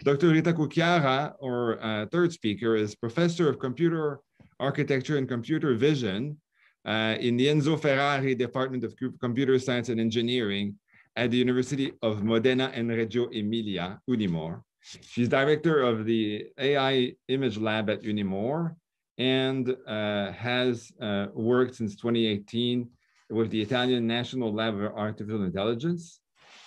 J: Dr. Rita Cucchiara, our third speaker, is professor of computer architecture and computer vision in the Enzo Ferrari Department of Computer Science and Engineering at the University of Modena and Reggio Emilia, Unimore. She's director of the AI Image Lab at Unimore and has worked since 2018 with the Italian National Lab of Artificial Intelligence.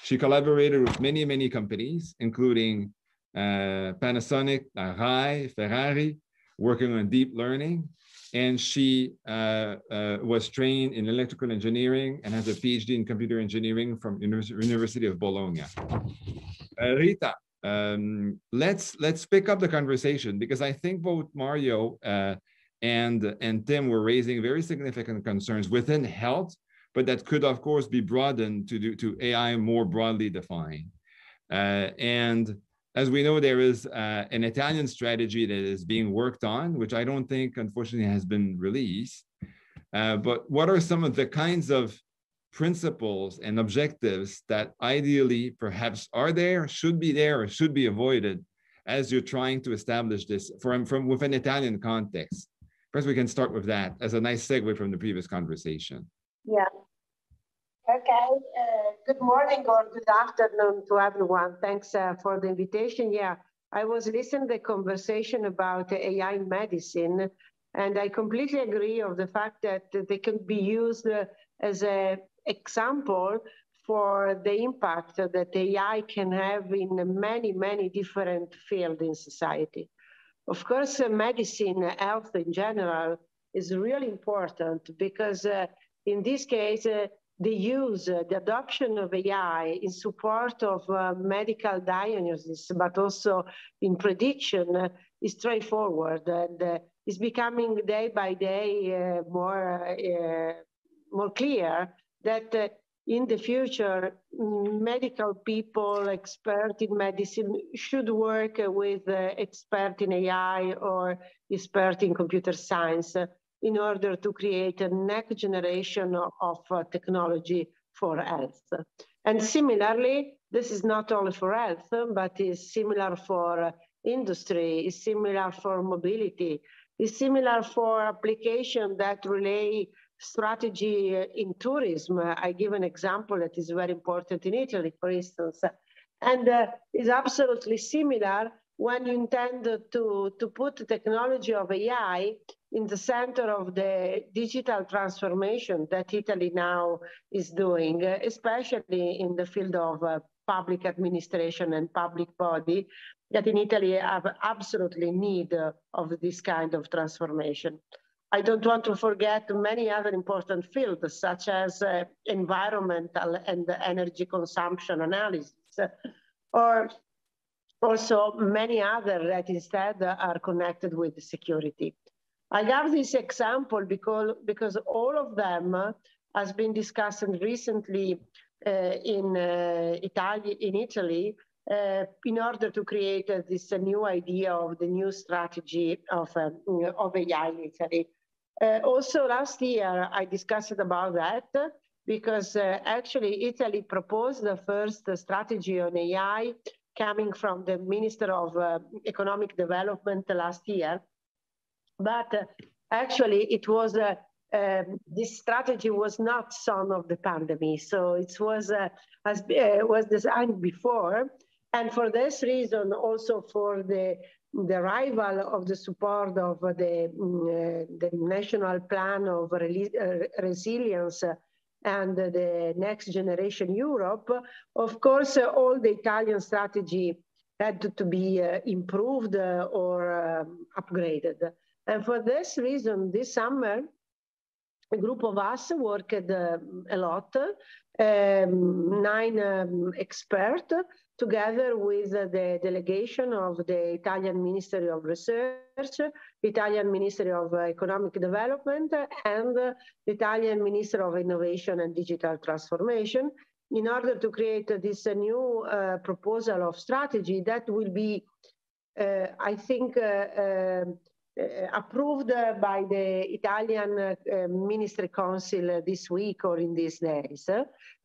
J: She collaborated with many companies, including Panasonic, RAI, Ferrari, working on deep learning. And she was trained in electrical engineering and has a PhD in computer engineering from University of Bologna. Rita, let's pick up the conversation, because I think both Mario and Tim were raising very significant concerns within health, but that could, of course, be broadened to AI more broadly defined. And as we know, there is an Italian strategy that is being worked on, which I don't think, unfortunately, has been released. But what are some of the kinds of principles and objectives that ideally perhaps are there, should be there, or should be avoided as you're trying to establish this from within Italian context? Perhaps we can start with that as a nice segue from the previous conversation.
M: Yeah. Okay. Good morning or good afternoon to everyone. Thanks for the invitation. Yeah, I was listening to the conversation about AI in medicine, and I completely agree on the fact that they can be used as an example for the impact that AI can have in many different fields in society. Of course, medicine, health in general is really important because in this case, the adoption of AI in support of medical diagnosis, but also in prediction is straightforward and is becoming day by day more clear that in the future, medical people, expert in medicine, should work with expert in AI or expert in computer science in order to create a next generation of technology for health. And similarly, this is not only for health, but is similar for industry, is similar for mobility, is similar for application that relay strategy in tourism. I give an example that is very important in Italy, for instance, and is absolutely similar when you intend to put the technology of AI in the center of the digital transformation that Italy now is doing, especially in the field of public administration and public body, that in Italy have absolutely need of this kind of transformation. I don't want to forget many other important fields, such as environmental and energy consumption analysis, or also many other that instead are connected with security. I have this example because all of them has been discussed recently in Italy in order to create this new idea of the new strategy of AI in Italy. Also last year, I discussed about that because actually Italy proposed the first strategy on AI coming from the Minister of Economic Development last year. But actually it was, this strategy was not son of the pandemic. So it was designed before. And for this reason, also for the arrival of the support of the National Plan of Resilience and the Next Generation Europe, of course, all the Italian strategy had to be improved or upgraded. And for this reason, this summer, a group of us worked a lot, 9 experts, together with the delegation of the Italian Ministry of Research, the Italian Ministry of Economic Development, and the Italian Ministry of Innovation and Digital Transformation, in order to create this new proposal of strategy that will be, I think, approved by the Italian Ministry Council this week or in these days.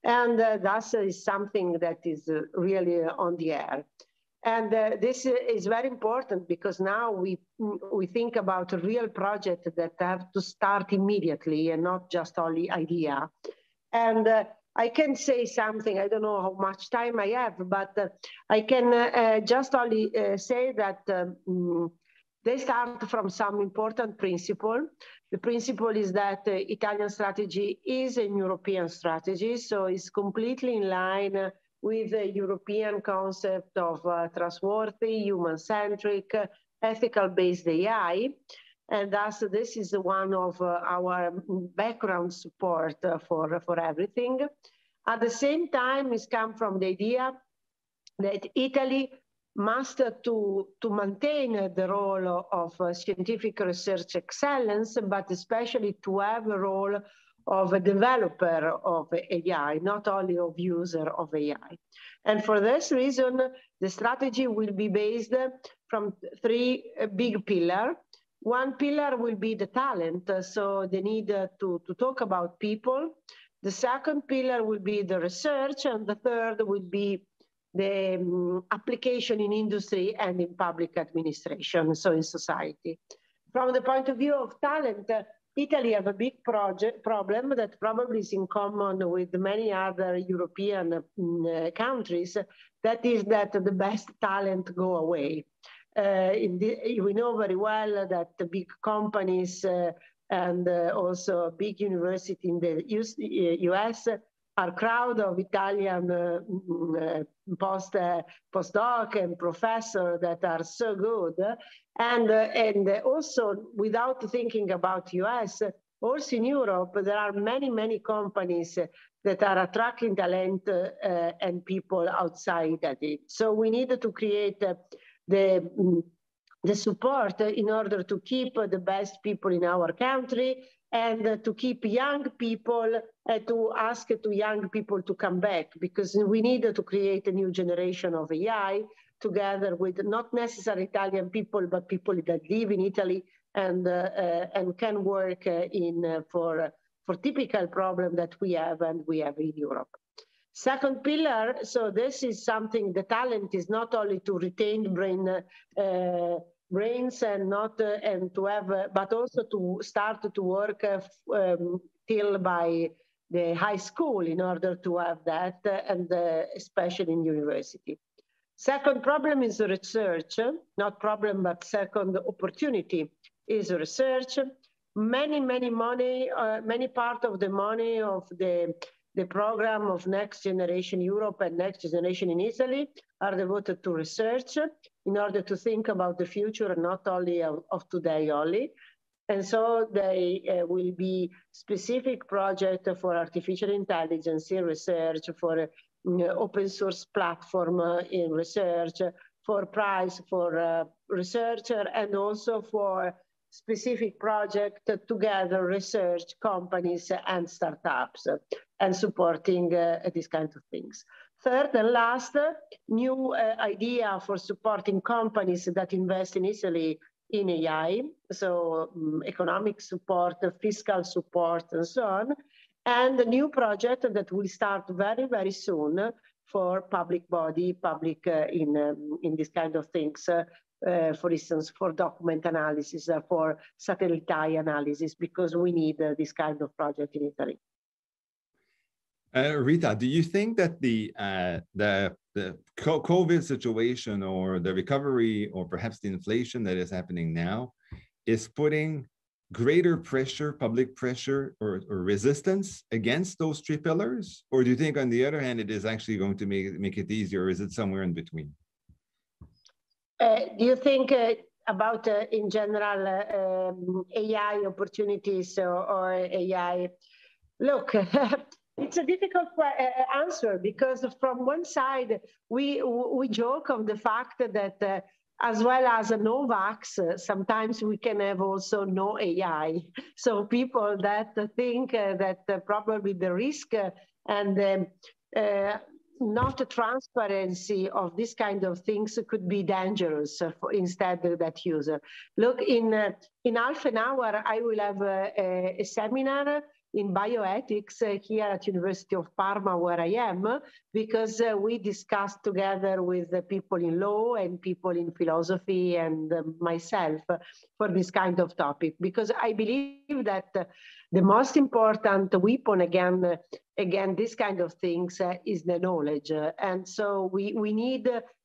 M: And that is something that is really on the air. And this is very important because now we think about a real project that have to start immediately and not just only idea. And I can say something, I don't know how much time I have, but I can just only say that they start from some important principle. The principle is that Italian strategy is a European strategy, so it's completely in line with the European concept of trustworthy, human-centric, ethical-based AI. And thus, this is one of our background support for everything. At the same time, it's come from the idea that Italy must to maintain the role of scientific research excellence, but especially to have a role of a developer of AI, not only of user of AI. And for this reason, the strategy will be based from 3 big pillars. One pillar will be the talent, so the need to talk about people. The second pillar will be the research, and the third will be the application in industry and in public administration, so in society. From the point of view of talent, Italy have a big problem that probably is in common with many other European countries, that is that the best talent go away. We know very well that the big companies and also big university in the US are crowd of Italian postdoc and professor that are so good. And also, without thinking about US, also in Europe, there are many, many companies that are attracting talent and people outside Italy. So we need to create the the support in order to keep the best people in our country and to keep young people, to ask to young people to come back, because we need to create a new generation of AI together with not necessarily Italian people, but people that live in Italy and can work for typical problem that we have and we have in Europe. Second pillar, so this is something, the talent is not only to retain brains and not and to have, but also to start to work till by the high school in order to have that, and especially in university. Second problem is research, not problem, but second opportunity is research. Many money, many part of the money of the program of Next Generation Europe and Next Generation in Italy are devoted to research in order to think about the future, not only of today only. And so they will be specific project for artificial intelligence in research, for open source platform in research, for prize for researcher, and also for specific project together, research companies and startups, and supporting these kinds of things. Third and last, new idea for supporting companies that invest in Italy in AI, so economic support, fiscal support, and so on, and a new project that will start very soon for public body, in this kind of things, for instance, for document analysis, for satellite analysis, because we need this kind of project in Italy.
J: Rita, do you think that the COVID situation, or the recovery, or perhaps the inflation that is happening now, is putting greater pressure, public pressure, or resistance against those three pillars? Or do you think, on the other hand, it is actually going to make it easier, or is it somewhere in between?
M: Do you think about, in general, AI opportunities or AI? Look, it's a difficult answer, because from one side, we joke of the fact that as well as a no vax, sometimes we can have also no AI. So people that think that probably the risk and not transparency of this kind of things could be dangerous instead of that user. Look, in half an hour, I will have a seminar in bioethics here at University of Parma, where I am, because we discussed together with the people in law and people in philosophy and myself for this kind of topic, because I believe that the most important weapon again this kind of things is the knowledge. And so we need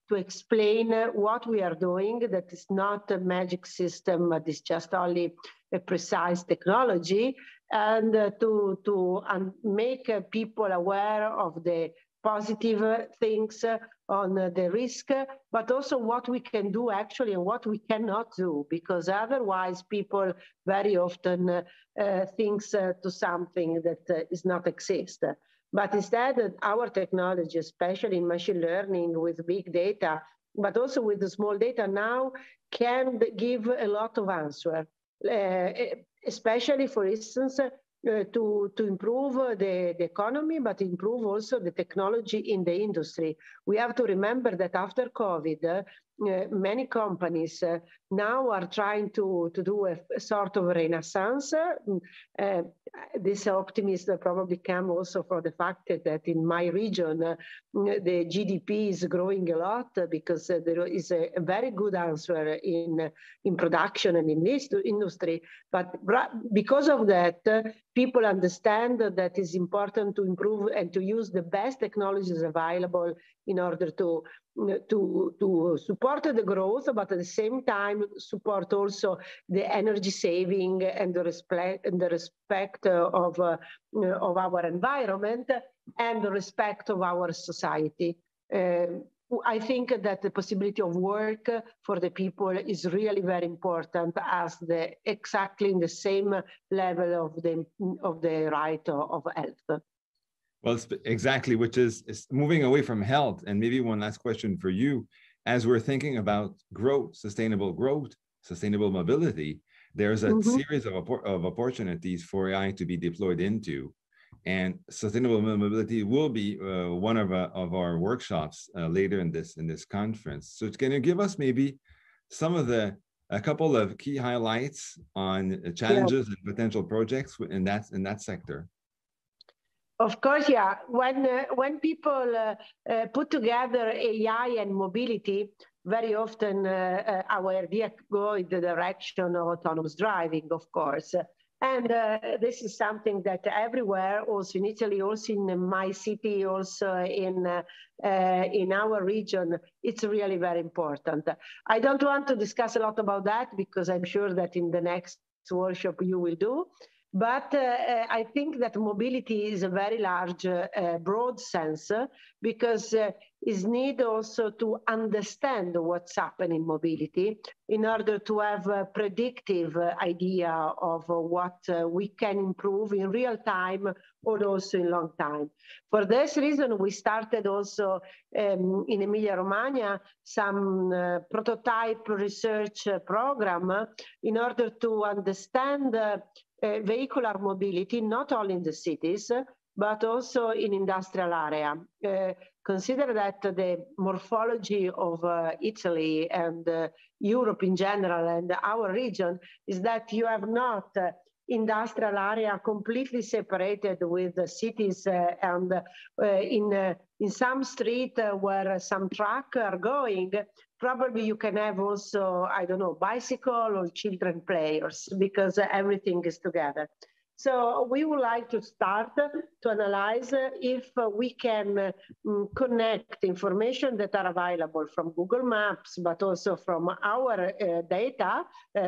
M: to explain what we are doing, that is not a magic system, but it's just only a precise technology, and to make people aware of the positive things on the risk, but also what we can do actually and what we cannot do, because otherwise people very often think to something that is not exist. But instead, our technology, especially in machine learning with big data, but also with the small data now, can give a lot of answer, especially, for instance, to improve the economy, but improve also the technology in the industry. We have to remember that after COVID, many companies now are trying to do a sort of renaissance. This optimism probably comes also from the fact that in my region, the GDP is growing a lot, because there is a very good answer in production and in this industry. But because of that, people understand that it's important to improve and to use the best technologies available in order to support the growth, but at the same time support also the energy saving and the respect of our environment and the respect of our society. I think that the possibility of work for the people is really very important, as exactly in the same level of the right of health.
J: Well, exactly, which is moving away from health. And maybe one last question for you. as we're thinking about growth, sustainable mobility, there's a series of opportunities for AI to be deployed into. And sustainable mobility will be one of our workshops later in this conference. So can you give us maybe some of a couple of key highlights on challenges and potential projects in that sector?
M: Of course, yeah. When people put together AI and mobility, very often our idea go in the direction of autonomous driving, of course. And this is something that everywhere, also in Italy, also in my city, also in our region, it's really very important. I don't want to discuss a lot about that because I'm sure that in the next workshop you will do. But I think that mobility is a very large, broad sense because it's need also to understand what's happening in mobility in order to have a predictive idea of what we can improve in real time or also in long time. For this reason, we started also in Emilia-Romagna some prototype research program in order to understand vehicular mobility, not only in the cities, but also in industrial area. Consider that the morphology of Italy and Europe in general and our region is that you have not industrial area completely separated with the cities and in some street where some truck are going, probably you can have also, I don't know, bicycle or children players because everything is together. So we would like to start to analyze if we can connect information that are available from Google Maps, but also from our data,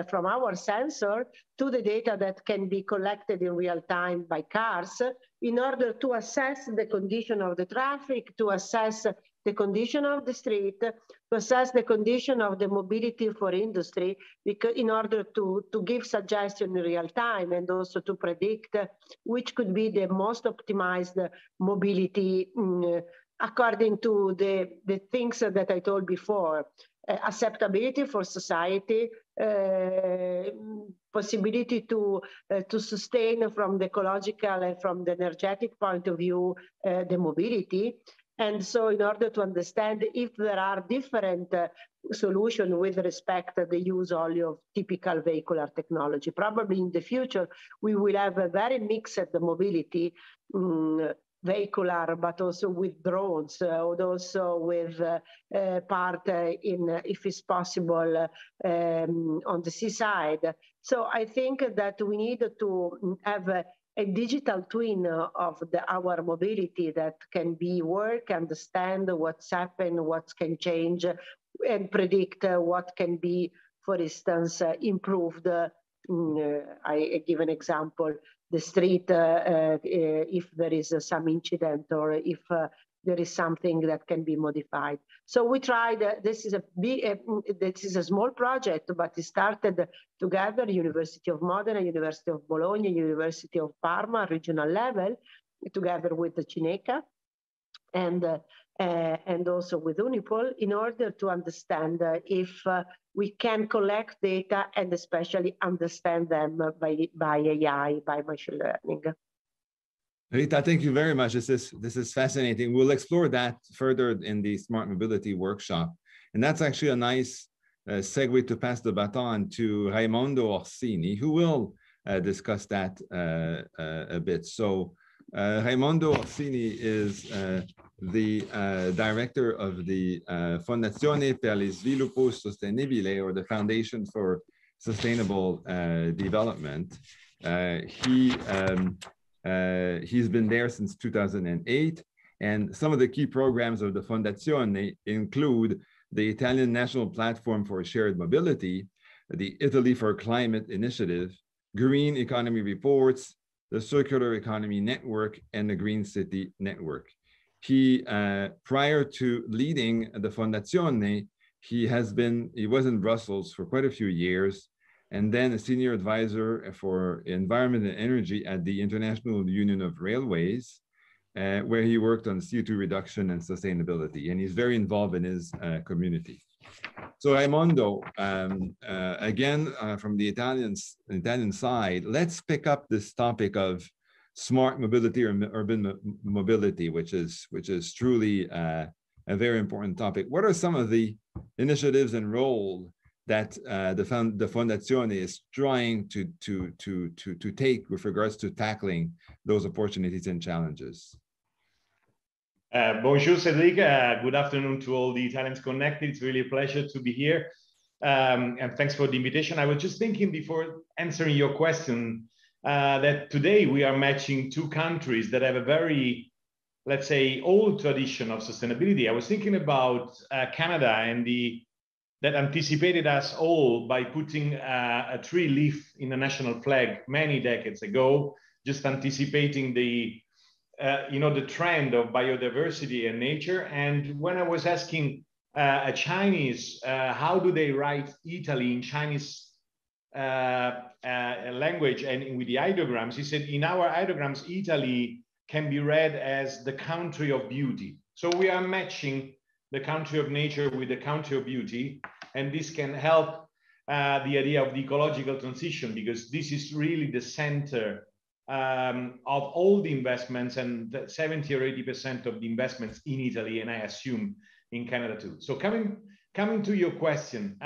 M: from our sensor, to the data that can be collected in real time by cars in order to assess the condition of the traffic, to assess the condition of the street, to assess the condition of the mobility for industry, because in order to give suggestion in real time and also to predict which could be the most optimized mobility according to the things that I told before. Acceptability for society, possibility to sustain from the ecological and from the energetic point of view the mobility. And so in order to understand if there are different solutions with respect to the use only of typical vehicular technology. Probably in the future, we will have a very mixed mobility, vehicular, but also with drones, and also with part in, if it's possible, on the seaside. So I think that we need to have a digital twin of our mobility that can be work, understand what's happened, what can change, and predict what can be, for instance, improved. I give an example, the street, if there is some incident or if there is something that can be modified. So we tried, this is a small project, but it started together, University of Modena, University of Bologna, University of Parma, regional level, together with the Cineca, and also with Unipol, in order to understand if we can collect data and especially understand them by AI, by machine learning.
J: Rita, thank you very much. This is fascinating. We'll explore that further in the Smart Mobility workshop. And that's actually a nice segue to pass the baton to Raimondo Orsini, who will discuss that a bit. So Raimondo Orsini is the director of the Fondazione per lo Sviluppo Sostenibile, or the Foundation for Sustainable Development. He's been there since 2008, and some of the key programs of the Fondazione include the Italian National Platform for Shared Mobility, the Italy for Climate Initiative, Green Economy Reports, the Circular Economy Network, and the Green City Network. He, prior to leading the Fondazione, he was in Brussels for quite a few years, and then a senior advisor for environment and energy at the International Union of Railways. where he worked on CO2 reduction and sustainability, and he's very involved in his community. So Raimondo, again, from the Italian side, let's pick up this topic of smart mobility or urban mobility, which is truly a very important topic. What are some of the initiatives and role that the Fondazione is trying to take with regards to tackling those opportunities and challenges?
N: Bonjour, Cedric. Good afternoon to all the Italians connected. It's really a pleasure to be here. And thanks for the invitation. I was just thinking before answering your question that today we are matching two countries that have a very, let's say, old tradition of sustainability. I was thinking about Canada and that anticipated us all by putting a tree leaf in the national flag many decades ago, just anticipating the trend of biodiversity and nature. And when I was asking a Chinese, how do they write Italy in Chinese language and with the ideograms, he said, in our ideograms, Italy can be read as the country of beauty. So we are matching the country of nature with the country of beauty. And this can help the idea of the ecological transition, because this is really the center of all the investments, and 70 or 80% of the investments in Italy, and I assume in Canada too. So coming to your question,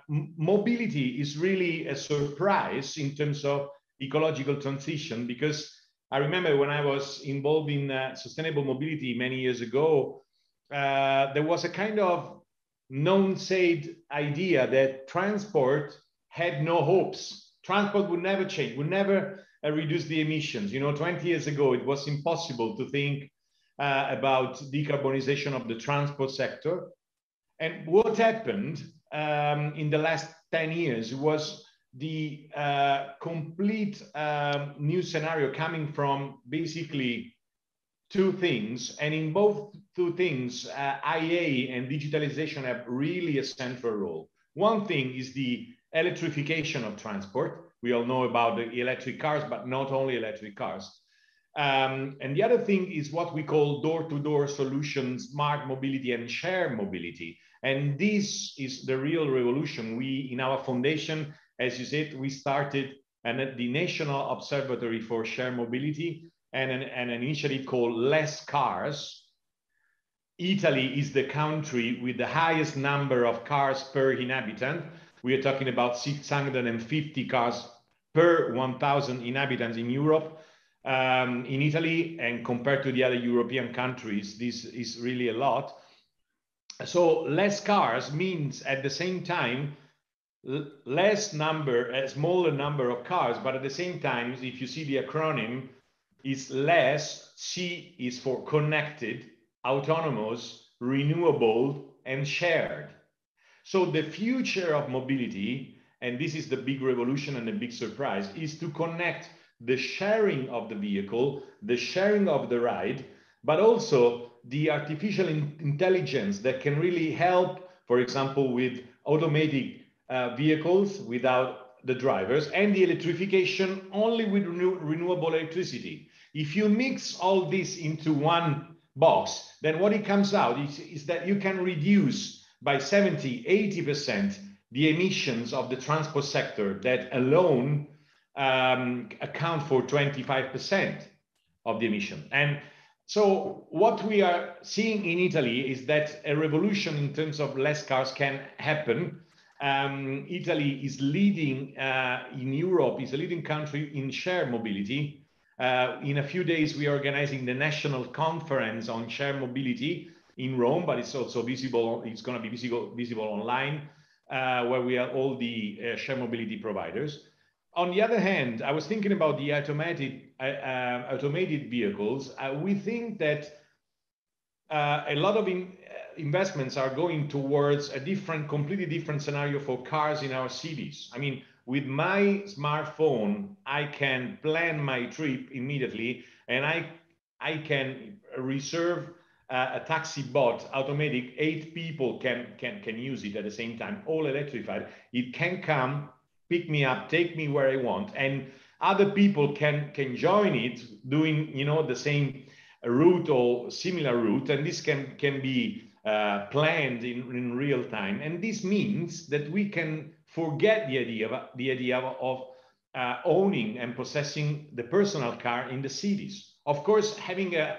N: mobility is really a surprise in terms of ecological transition, because I remember when I was involved in sustainable mobility many years ago, there was a kind of non-said idea that transport had no hopes. Transport would never change, would never reduce the emissions. 20 years ago, it was impossible to think about decarbonization of the transport sector. And what happened in the last 10 years was the complete new scenario coming from basically two things. And in both two things, IA and digitalization have really a central role. One thing is the electrification of transport. We all know about the electric cars, but not only electric cars. And the other thing is what we call door-to-door solutions, smart mobility and shared mobility. And this is the real revolution. We, in our foundation, as you said, we started the National Observatory for Shared Mobility and an initiative called Less Cars. Italy is the country with the highest number of cars per inhabitant. We are talking about 650 cars per 1,000 inhabitants in Europe. In Italy, and compared to the other European countries, this is really a lot. So less cars means at the same time, a smaller number of cars, but at the same time, if you see the acronym, is less. C is for connected, autonomous, renewable, and shared. So the future of mobility, and this is the big revolution and the big surprise, is to connect the sharing of the vehicle, the sharing of the ride, but also the artificial intelligence that can really help, for example, with automatic vehicles without the drivers, and the electrification only with renewable electricity. If you mix all this into one box, then what it comes out is that you can reduce by 70, 80% the emissions of the transport sector that alone account for 25% of the emission. And so what we are seeing in Italy is that a revolution in terms of less cars can happen. Italy is leading in Europe, is a leading country in shared mobility. In a few days, we are organizing the National Conference on Shared Mobility in Rome, but it's also visible, it's going to be visible online, where we are all the shared mobility providers. On the other hand, I was thinking about the automated vehicles. We think that a lot of investments are going towards a completely different scenario for cars in our cities. I mean, with my smartphone, I can plan my trip immediately, and I can reserve a taxi bot, automatic. 8 people can use it at the same time, all electrified. It can come, pick me up, take me where I want, and other people can join it, doing the same route or similar route, and this can be planned in real time. And this means that we can forget the idea of owning and possessing the personal car in the cities. Of course, having a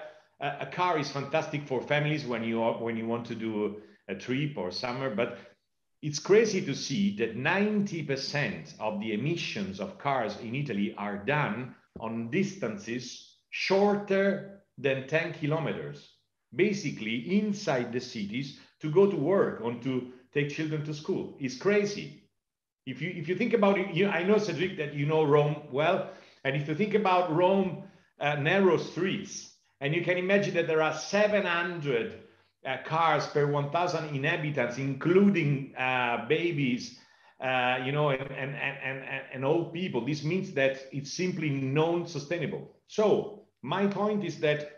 N: car is fantastic for families when you want to do a trip or summer, but it's crazy to see that 90% of the emissions of cars in Italy are done on distances shorter than 10 kilometers, basically inside the cities to go to work or to take children to school. It's crazy. If you think about it, I know, Cedric, that you know Rome well, and if you think about Rome, narrow streets, and you can imagine that there are 700 cars per 1,000 inhabitants, including babies, and old people. This means that it's simply non-sustainable. So my point is that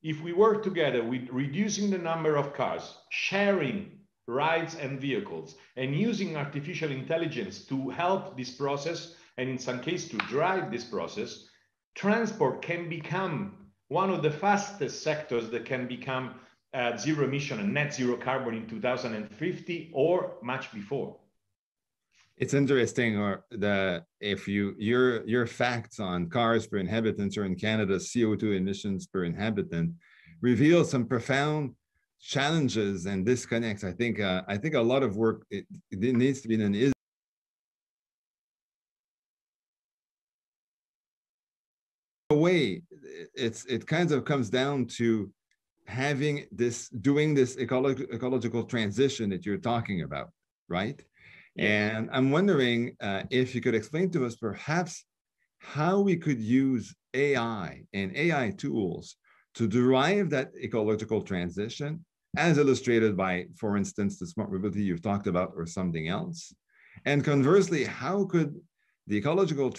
N: if we work together with reducing the number of cars, sharing rides and vehicles, and using artificial intelligence to help this process, and in some cases to drive this process, transport can become one of the fastest sectors that can become zero emission and net zero carbon in 2050 or much before.
J: It's interesting, if your facts on cars per inhabitant or in Canada CO2 emissions per inhabitant reveal some profound challenges and disconnects. I think a lot of work it needs to be done. In a way, it kind of comes down to doing this ecological transition that you're talking about, right? Yes. And I'm wondering if you could explain to us perhaps how we could use AI and AI tools to derive that ecological transition, as illustrated by, for instance, the smart mobility you've talked about or something else. And conversely, how could the ecological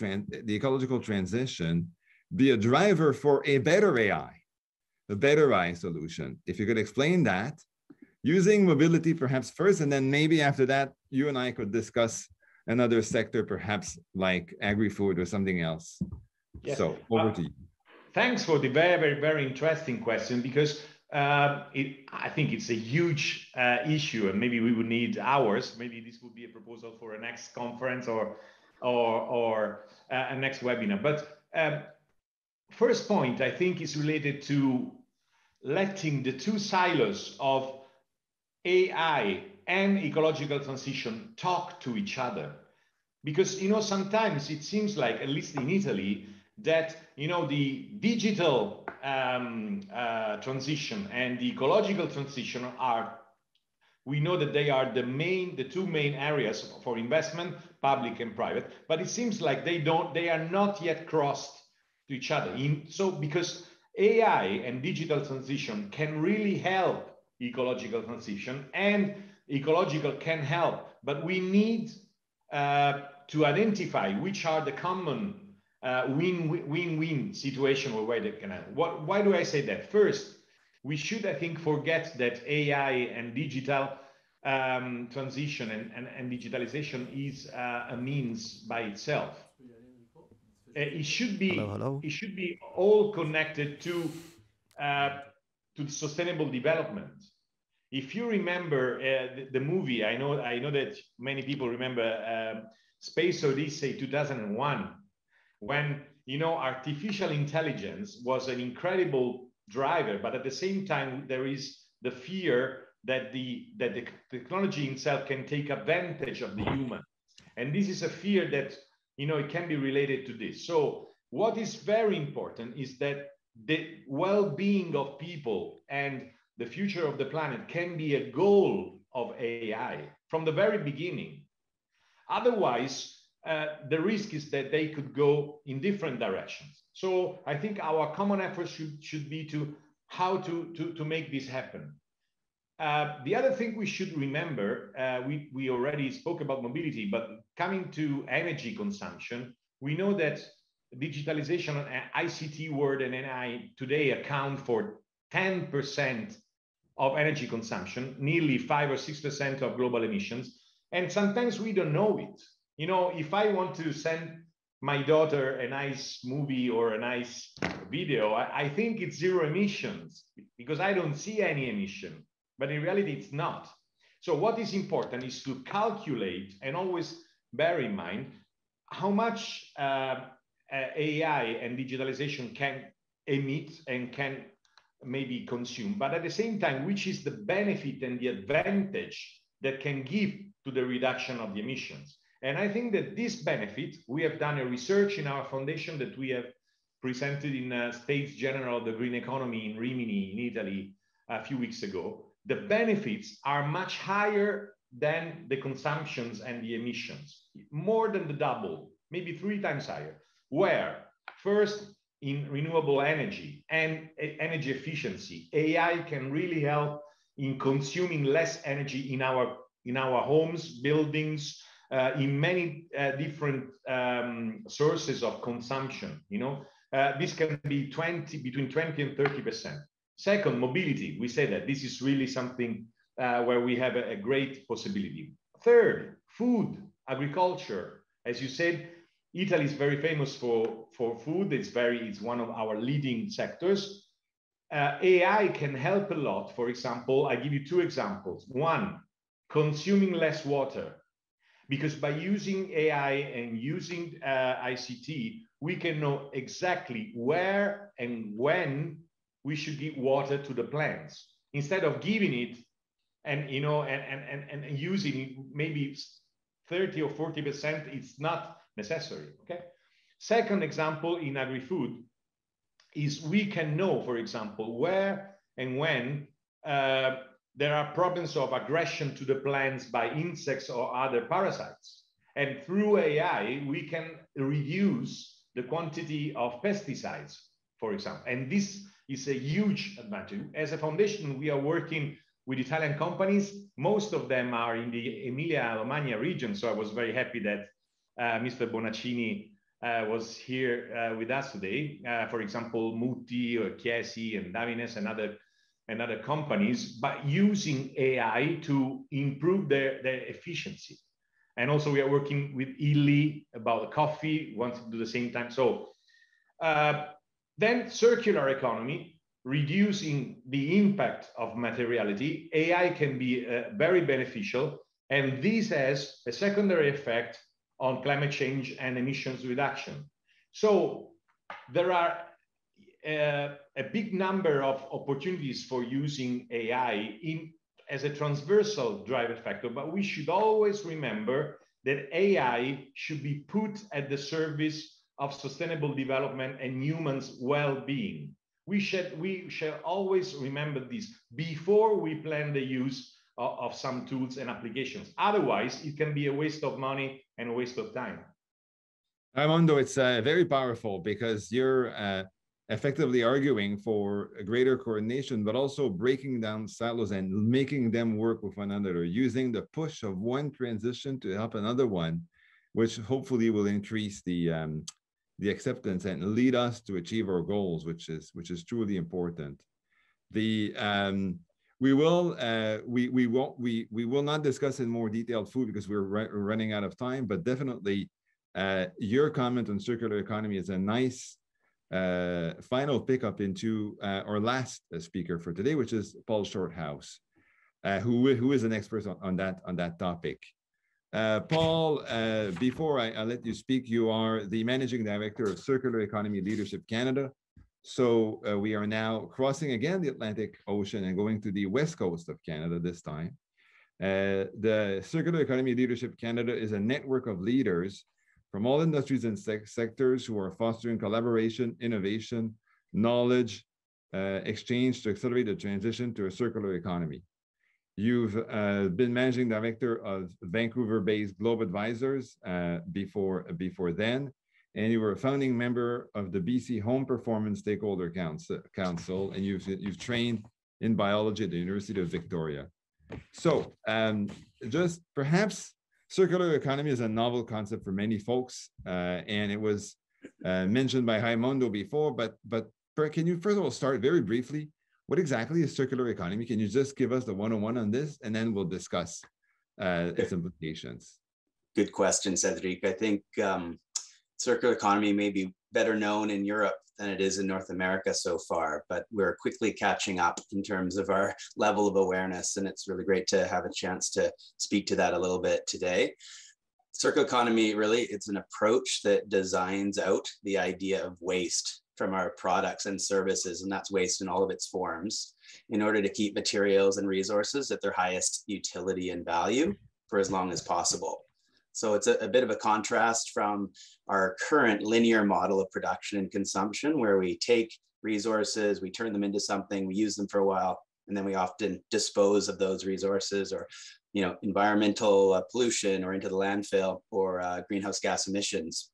J: transition be a driver for a better AI solution? If you could explain that, using mobility perhaps first, and then maybe after that, you and I could discuss another sector, perhaps like agri-food or something else. Yes. So over to you.
N: Thanks for the very, very, very interesting question, because I think it's a huge issue, and maybe we would need hours. Maybe this would be a proposal for a next conference or a next webinar. But first point, I think, is related to letting the two silos of AI and ecological transition talk to each other. Because, sometimes it seems like, at least in Italy, that, the digital transition and the ecological transition we know that they are the two main areas for investment, public and private, but it seems like they are not yet crossed to each other. Because AI and digital transition can really help ecological transition, and ecological can help, but we need to identify which are the common win-win situation or where they can help. Why do I say that? First, we should, I think, forget that AI and digital transition and digitalization is a means by itself. It should be It should be all connected to sustainable development. If you remember the movie, I know that many people remember Space Odyssey 2001, when artificial intelligence was an incredible driver, but at the same time there is the fear that the technology itself can take advantage of the human, and this is a fear that it can be related to this. So what is very important is that the well-being of people and the future of the planet can be a goal of AI from the very beginning. Otherwise, the risk is that they could go in different directions. So I think our common effort should be to how to make this happen. The other thing we should remember, we already spoke about mobility, but coming to energy consumption, we know that digitalization and ICT world and AI today account for 10% of energy consumption, nearly 5 or 6% of global emissions. And sometimes we don't know it. If I want to send my daughter a nice movie or a nice video, I think it's zero emissions because I don't see any emission, but in reality it's not. So what is important is to calculate and always bear in mind how much AI and digitalization can emit and can maybe consume, but at the same time, which is the benefit and the advantage that can give to the reduction of the emissions. And I think that this benefit, we have done a research in our foundation that we have presented in States General of the Green Economy in Rimini, in Italy, a few weeks ago. The benefits are much higher than the consumptions and the emissions, more than the double, maybe 3 times higher. Where? First, in renewable energy and energy efficiency, AI can really help in consuming less energy in our homes, buildings, in many different sources of consumption. You know, this can be between 20 and 30%. Second, mobility. We say that this is really something where we have a great possibility. Third, food, agriculture. As you said, Italy is very famous for food. It's one of our leading sectors. AI can help a lot. For example, I give you 2 examples. One, consuming less water, because by using AI and using ICT, we can know exactly where and when we should give water to the plants instead of giving it and and using it maybe 30 or 40%. It's not necessary. Okay. Second example in agri-food is we can know, for example, where and when there are problems of aggression to the plants by insects or other parasites. And through AI, we can reduce the quantity of pesticides, for example. And this is a huge advantage. As a foundation, we are working with Italian companies. Most of them are in the Emilia-Romagna region. So I was very happy that Mr. Bonaccini was here with us today. For example, Mutti or Chiesi and Davines and other companies, but using AI to improve their efficiency. And also we are working with Illy about coffee, want to do the same time. So then circular economy, reducing the impact of materiality. AI can be very beneficial, and this has a secondary effect on climate change and emissions reduction. So there are a big number of opportunities for using AI as a transversal driver factor, but we should always remember that AI should be put at the service of sustainable development and humans' well-being. We shall always remember this before we plan the use of some tools and applications. Otherwise, it can be a waste of money and a waste of time.
J: Armando, it's very powerful because you're effectively arguing for a greater coordination, but also breaking down silos and making them work with one another, using the push of one transition to help another one, which hopefully will increase the acceptance and lead us to achieve our goals, which is truly important. We will not discuss in more detailed food because we're running out of time, but definitely your comment on circular economy is a nice final pickup into our last speaker for today, which is Paul Shorthouse, who is an expert on that topic. Paul, before I let you speak, you are the Managing Director of Circular Economy Leadership Canada. So we are now crossing again the Atlantic Ocean and going to the west coast of Canada this time. The Circular Economy Leadership Canada is a network of leaders from all industries and sectors who are fostering collaboration, innovation, knowledge, exchange to accelerate the transition to a circular economy. You've been Managing Director of Vancouver-based Globe Advisors before then, and you were a founding member of the BC Home Performance Stakeholder Council, and you've trained in biology at the University of Victoria. So just perhaps circular economy is a novel concept for many folks, and it was mentioned by Raimundo before, but can you first of all start very briefly, what exactly is circular economy? Can you just give us the 101 on this, and then we'll discuss its implications?
O: Good question, Cedric. I think circular economy may be better known in Europe than it is in North America so far, but we're quickly catching up in terms of our level of awareness. And it's really great to have a chance to speak to that a little bit today. Circular economy, really, it's an approach that designs out the idea of waste from our products and services, and that's waste in all of its forms, in order to keep materials and resources at their highest utility and value for as long as possible. So it's a bit of a contrast from our current linear model of production and consumption, where we take resources, we turn them into something, we use them for a while, and then we often dispose of those resources, or environmental pollution, or into the landfill, or greenhouse gas emissions.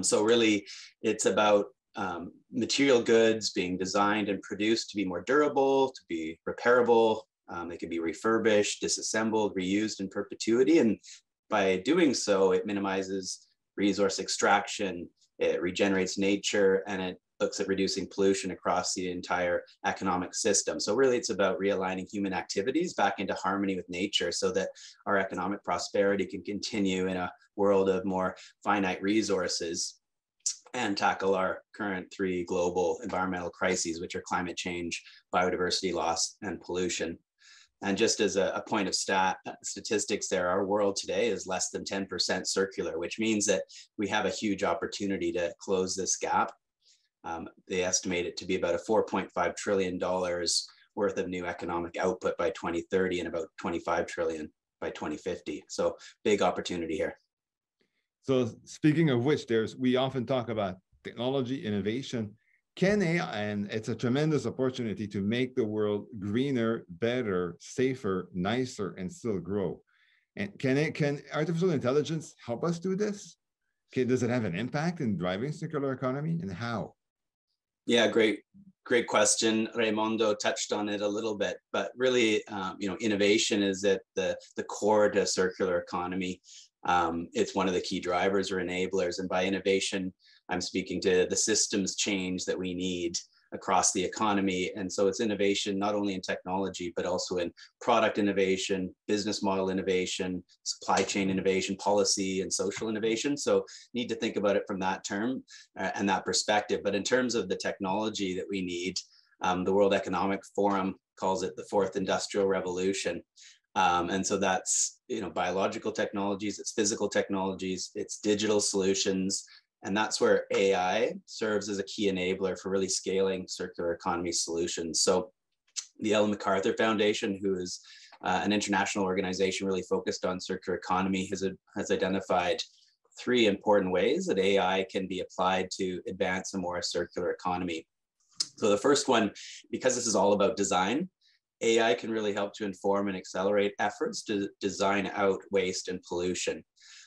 O: So really, it's about material goods being designed and produced to be more durable, to be repairable. They can be refurbished, disassembled, reused in perpetuity. And by doing so, it minimizes resource extraction, it regenerates nature, and it looks at reducing pollution across the entire economic system. So really, it's about realigning human activities back into harmony with nature, so that our economic prosperity can continue in a world of more finite resources, and tackle our current 3 global environmental crises, which are climate change, biodiversity loss, and pollution. And just as a point of statistics there, our world today is less than 10% circular, which means that we have a huge opportunity to close this gap. They estimate it to be about a $4.5 trillion worth of new economic output by 2030, and about 25 trillion by 2050. So big opportunity here.
J: So speaking of which, we often talk about technology, innovation. Can AI, and it's a tremendous opportunity to make the world greener, better, safer, nicer, and still grow. And can artificial intelligence help us do this? Does it have an impact in driving circular economy, and how?
O: Yeah, great question. Raimondo touched on it a little bit, but really, innovation is at the core to circular economy. It's one of the key drivers or enablers. And by innovation, I'm speaking to the systems change that we need across the economy. And so it's innovation, not only in technology, but also in product innovation, business model innovation, supply chain innovation, policy and social innovation. So need to think about it from that term and that perspective. But in terms of the technology that we need, the World Economic Forum calls it the 4th Industrial Revolution. And so that's, biological technologies, it's physical technologies, it's digital solutions. And that's where AI serves as a key enabler for really scaling circular economy solutions. So the Ellen MacArthur Foundation, who is an international organization really focused on circular economy, has identified 3 important ways that AI can be applied to advance a more circular economy. So the first one, because this is all about design, AI can really help to inform and accelerate efforts to design out waste and pollution.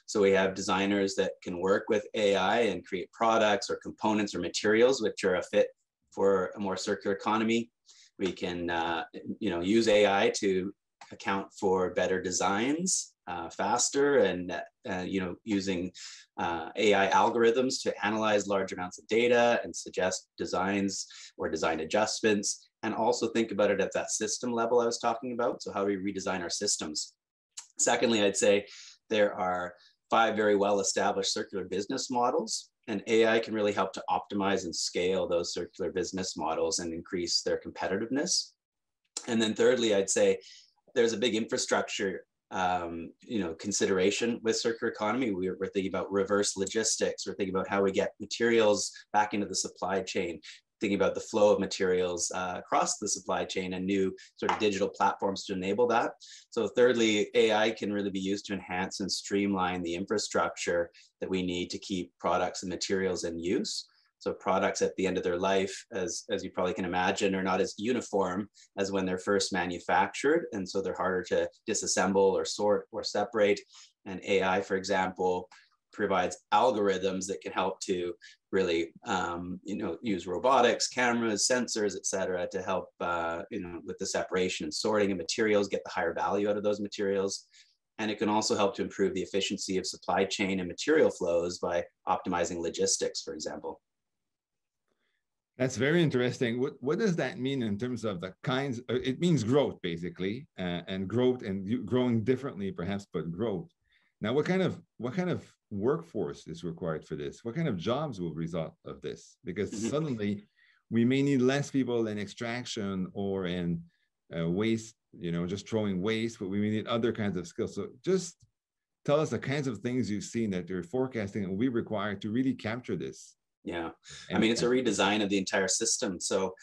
O: So we have designers that can work with AI and create products or components or materials which are a fit for a more circular economy. We can, use AI to account for better designs faster, and using AI algorithms to analyze large amounts of data and suggest designs or design adjustments, and also think about it at that system level I was talking about. So how do we redesign our systems? Secondly, I'd say there are 5 very well-established circular business models, and AI can really help to optimize and scale those circular business models and increase their competitiveness. And then thirdly, I'd say there's a big infrastructure consideration with circular economy. We're thinking about reverse logistics. We're thinking about how we get materials back into the supply chain, thinking about the flow of materials across the supply chain, and new sort of digital platforms to enable that. So thirdly, AI can really be used to enhance and streamline the infrastructure that we need to keep products and materials in use. So products at the end of their life, as you probably can imagine, are not as uniform as when they're first manufactured. And so they're harder to disassemble or sort or separate. And AI, for example, provides algorithms that can help to really, use robotics, cameras, sensors, et cetera, to help, with the separation and sorting of materials, get the higher value out of those materials. And it can also help to improve the efficiency of supply chain and material flows by optimizing logistics, for example.
J: That's very interesting. What does that mean in terms of the kinds? It means growth, basically, and growth and growing differently, perhaps, but growth. Now, what kind of workforce is required for this? What kind of jobs will result of this? Because suddenly we may need less people in extraction or in waste, just throwing waste, but we may need other kinds of skills. So just tell us the kinds of things you've seen that you're forecasting and we require to really capture this.
O: Yeah, I mean, it's a redesign of the entire system. So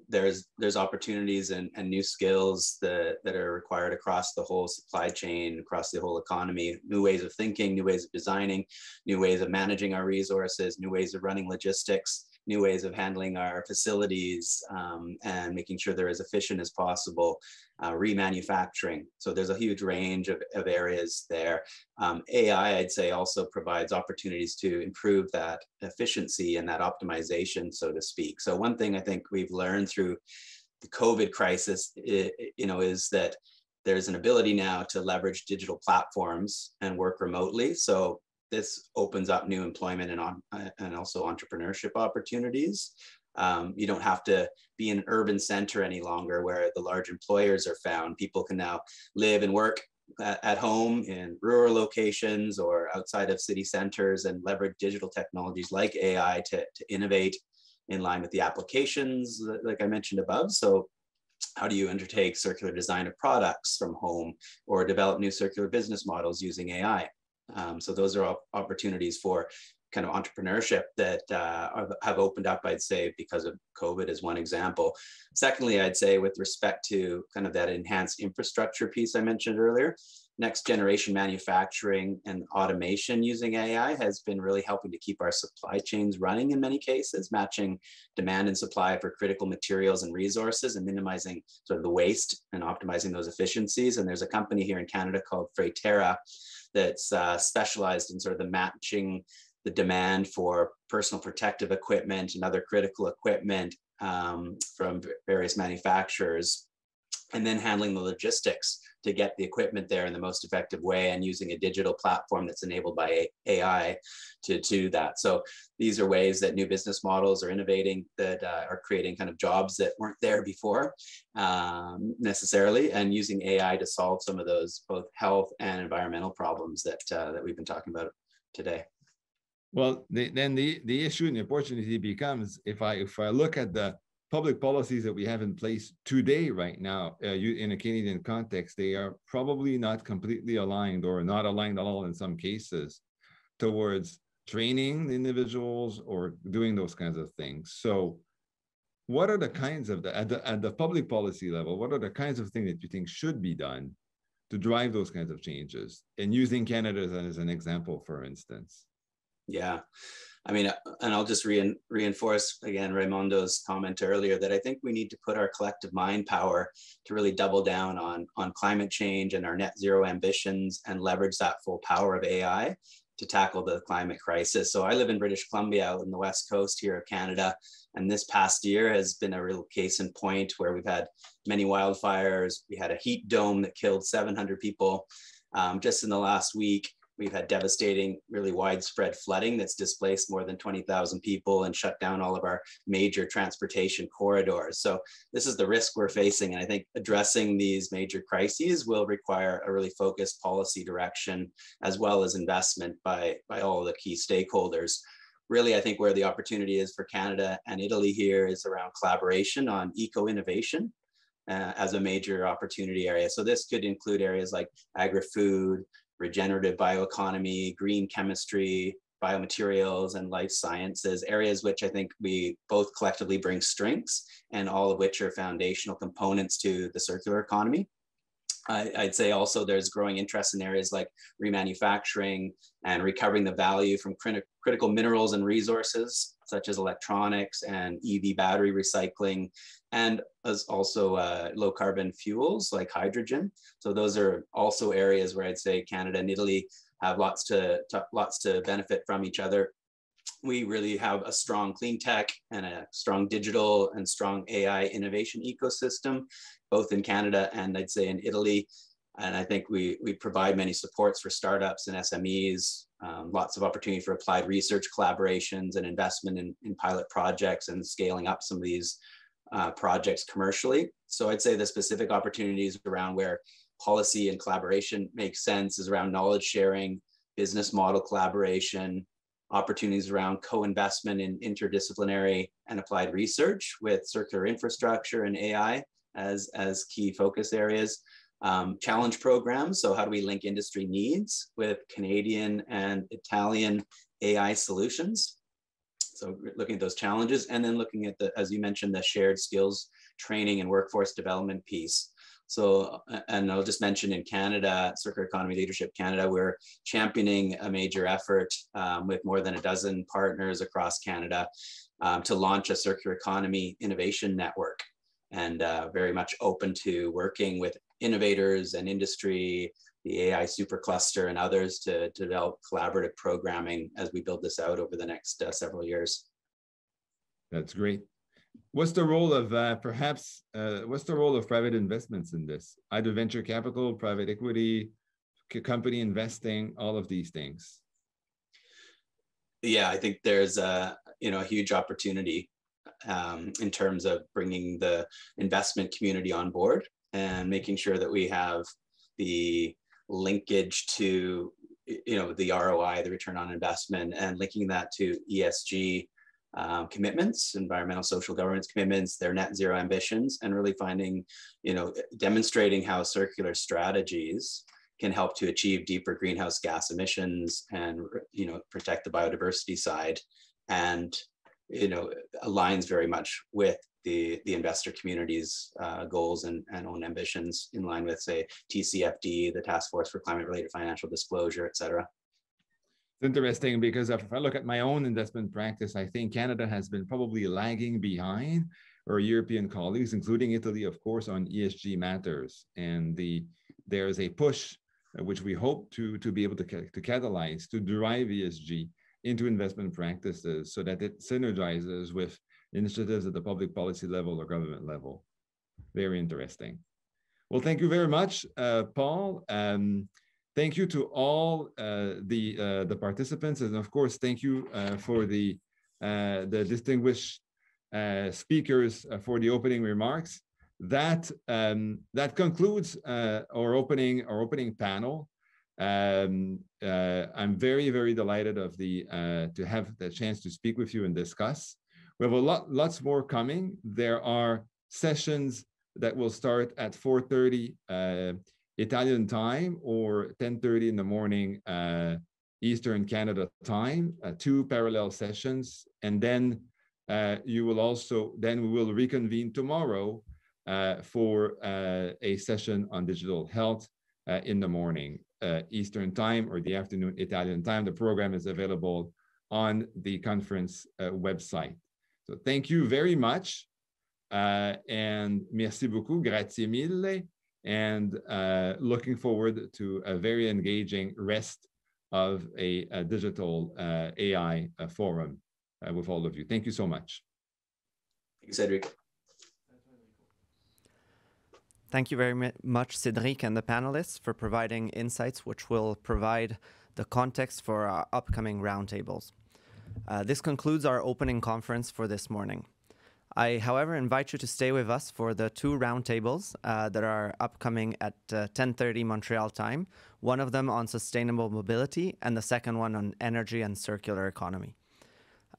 O: there's opportunities and new skills that are required across the whole supply chain, across the whole economy, new ways of thinking, new ways of designing, new ways of managing our resources, new ways of running logistics, new ways of handling our facilities, and making sure they're as efficient as possible, remanufacturing. So there's a huge range of areas there. AI, I'd say, also provides opportunities to improve that efficiency and that optimization, so to speak. So one thing I think we've learned through the COVID crisis, is that there's an ability now to leverage digital platforms and work remotely. So this opens up new employment and also entrepreneurship opportunities. You don't have to be in an urban center any longer where the large employers are found. People can now live and work at home in rural locations or outside of city centers and leverage digital technologies like AI to innovate in line with the applications, like I mentioned above. So how do you undertake circular design of products from home or develop new circular business models using AI? So those are opportunities for kind of entrepreneurship that have opened up, I'd say, because of COVID as one example. Secondly, I'd say with respect to kind of that enhanced infrastructure piece I mentioned earlier, next generation manufacturing and automation using AI has been really helping to keep our supply chains running in many cases, matching demand and supply for critical materials and resources and minimizing sort of the waste and optimizing those efficiencies. And there's a company here in Canada called Francophonie that's specialized in sort of the matching the demand for personal protective equipment and other critical equipment from various manufacturers, and then handling the logistics to get the equipment there in the most effective way and using a digital platform that's enabled by AI to do that. So these are ways that new business models are innovating that are creating kind of jobs that weren't there before necessarily, and using AI to solve some of those both health and environmental problems that we've been talking about today.
J: Well, then the issue and the opportunity becomes, if I look at the public policies that we have in place today, right now, in a Canadian context, they are probably not completely aligned or not aligned at all in some cases towards training individuals or doing those kinds of things. So what are the kinds of, at the public policy level, what are the kinds of things that you think should be done to drive those kinds of changes? And using Canada as an example, for instance.
O: Yeah, I mean, and I'll just reinforce again Raimondo's comment earlier that I think we need to put our collective mind power to really double down on climate change and our net zero ambitions and leverage that full power of AI to tackle the climate crisis. So I live in British Columbia out in the west coast here of Canada, and this past year has been a real case in point where we've had many wildfires. We had a heat dome that killed 700 people just in the last week. We've had devastating, really widespread flooding that's displaced more than 20,000 people and shut down all of our major transportation corridors. So this is the risk we're facing. And I think addressing these major crises will require a really focused policy direction, as well as investment by all of the key stakeholders. Really, I think where the opportunity is for Canada and Italy here is around collaboration on eco-innovation as a major opportunity area. So this could include areas like agri-food, regenerative bioeconomy, green chemistry, biomaterials, and life sciences, areas which I think we both collectively bring strengths and all of which are foundational components to the circular economy. I'd say also there's growing interest in areas like remanufacturing and recovering the value from critical minerals and resources, such as electronics and EV battery recycling, and as also low carbon fuels like hydrogen. So those are also areas where I'd say Canada and Italy have lots to benefit from each other. We really have a strong clean tech and a strong digital and strong AI innovation ecosystem, both in Canada and I'd say in Italy. And I think we provide many supports for startups and SMEs, lots of opportunity for applied research collaborations and investment in pilot projects and scaling up some of these projects commercially. So I'd say the specific opportunities around where policy and collaboration makes sense is around knowledge sharing, business model collaboration, opportunities around co-investment in interdisciplinary and applied research with circular infrastructure and AI as key focus areas. Challenge programs, so how do we link industry needs with Canadian and Italian AI solutions? So looking at those challenges, and then looking at the, as you mentioned, the shared skills training and workforce development piece. So, and I'll just mention in Canada, Circular Economy Leadership Canada, we're championing a major effort with more than a dozen partners across Canada to launch a circular economy innovation network, and very much open to working with innovators and industry, the AI supercluster and others to develop collaborative programming as we build this out over the next several years.
J: That's great. What's the role of what's the role of private investments in this? Either venture capital, private equity, company investing, all of these things.
O: Yeah, I think there's a huge opportunity in terms of bringing the investment community on board and making sure that we have the linkage to the ROI, the return on investment, and linking that to ESG commitments, environmental social governance commitments, their net zero ambitions, and really finding, demonstrating how circular strategies can help to achieve deeper greenhouse gas emissions and, protect the biodiversity side, and, aligns very much with the investor community's goals and own ambitions in line with, say, TCFD, the Task Force for Climate-Related Financial Disclosure, et cetera.
J: It's interesting because if I look at my own investment practice, I think Canada has been probably lagging behind our European colleagues, including Italy, of course, on ESG matters. And there's a push, which we hope to be able to catalyze, to drive ESG into investment practices so that it synergizes with initiatives at the public policy level or government level. Very interesting. Well, thank you very much, Paul. Thank you to all the participants, and of course, thank you for the distinguished speakers for the opening remarks. That concludes our opening panel. I'm very, very delighted to have the chance to speak with you and discuss. We have lots more coming. There are sessions that will start at 4:30 Italian time or 10:30 in the morning Eastern Canada time, 2 parallel sessions, and then we will reconvene tomorrow for a session on digital health in the morning Eastern time, or the afternoon Italian time. The program is available on the conference website. So thank you very much, and merci beaucoup, grazie mille, and looking forward to a very engaging rest of a digital AI forum with all of you. Thank you so much.
O: Thanks, Enrico.
A: Thank you very much, Cédric, and the panelists for providing insights which will provide the context for our upcoming roundtables. This concludes our opening conference for this morning. I, however, invite you to stay with us for the 2 roundtables that are upcoming at 10:30 Montreal time, one of them on sustainable mobility and the second one on energy and circular economy.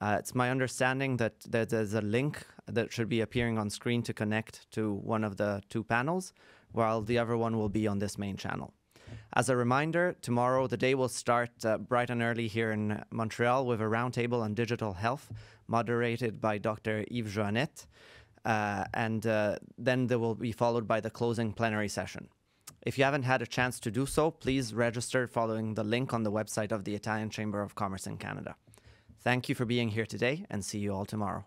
A: It's my understanding that there's a link that should be appearing on screen to connect to one of the 2 panels, while the other one will be on this main channel. As a reminder, tomorrow the day will start bright and early here in Montreal with a roundtable on digital health moderated by Dr. Yves Joannet, and then they will be followed by the closing plenary session. If you haven't had a chance to do so, please register following the link on the website of the Italian Chamber of Commerce in Canada. Thank you for being here today, and see you all tomorrow.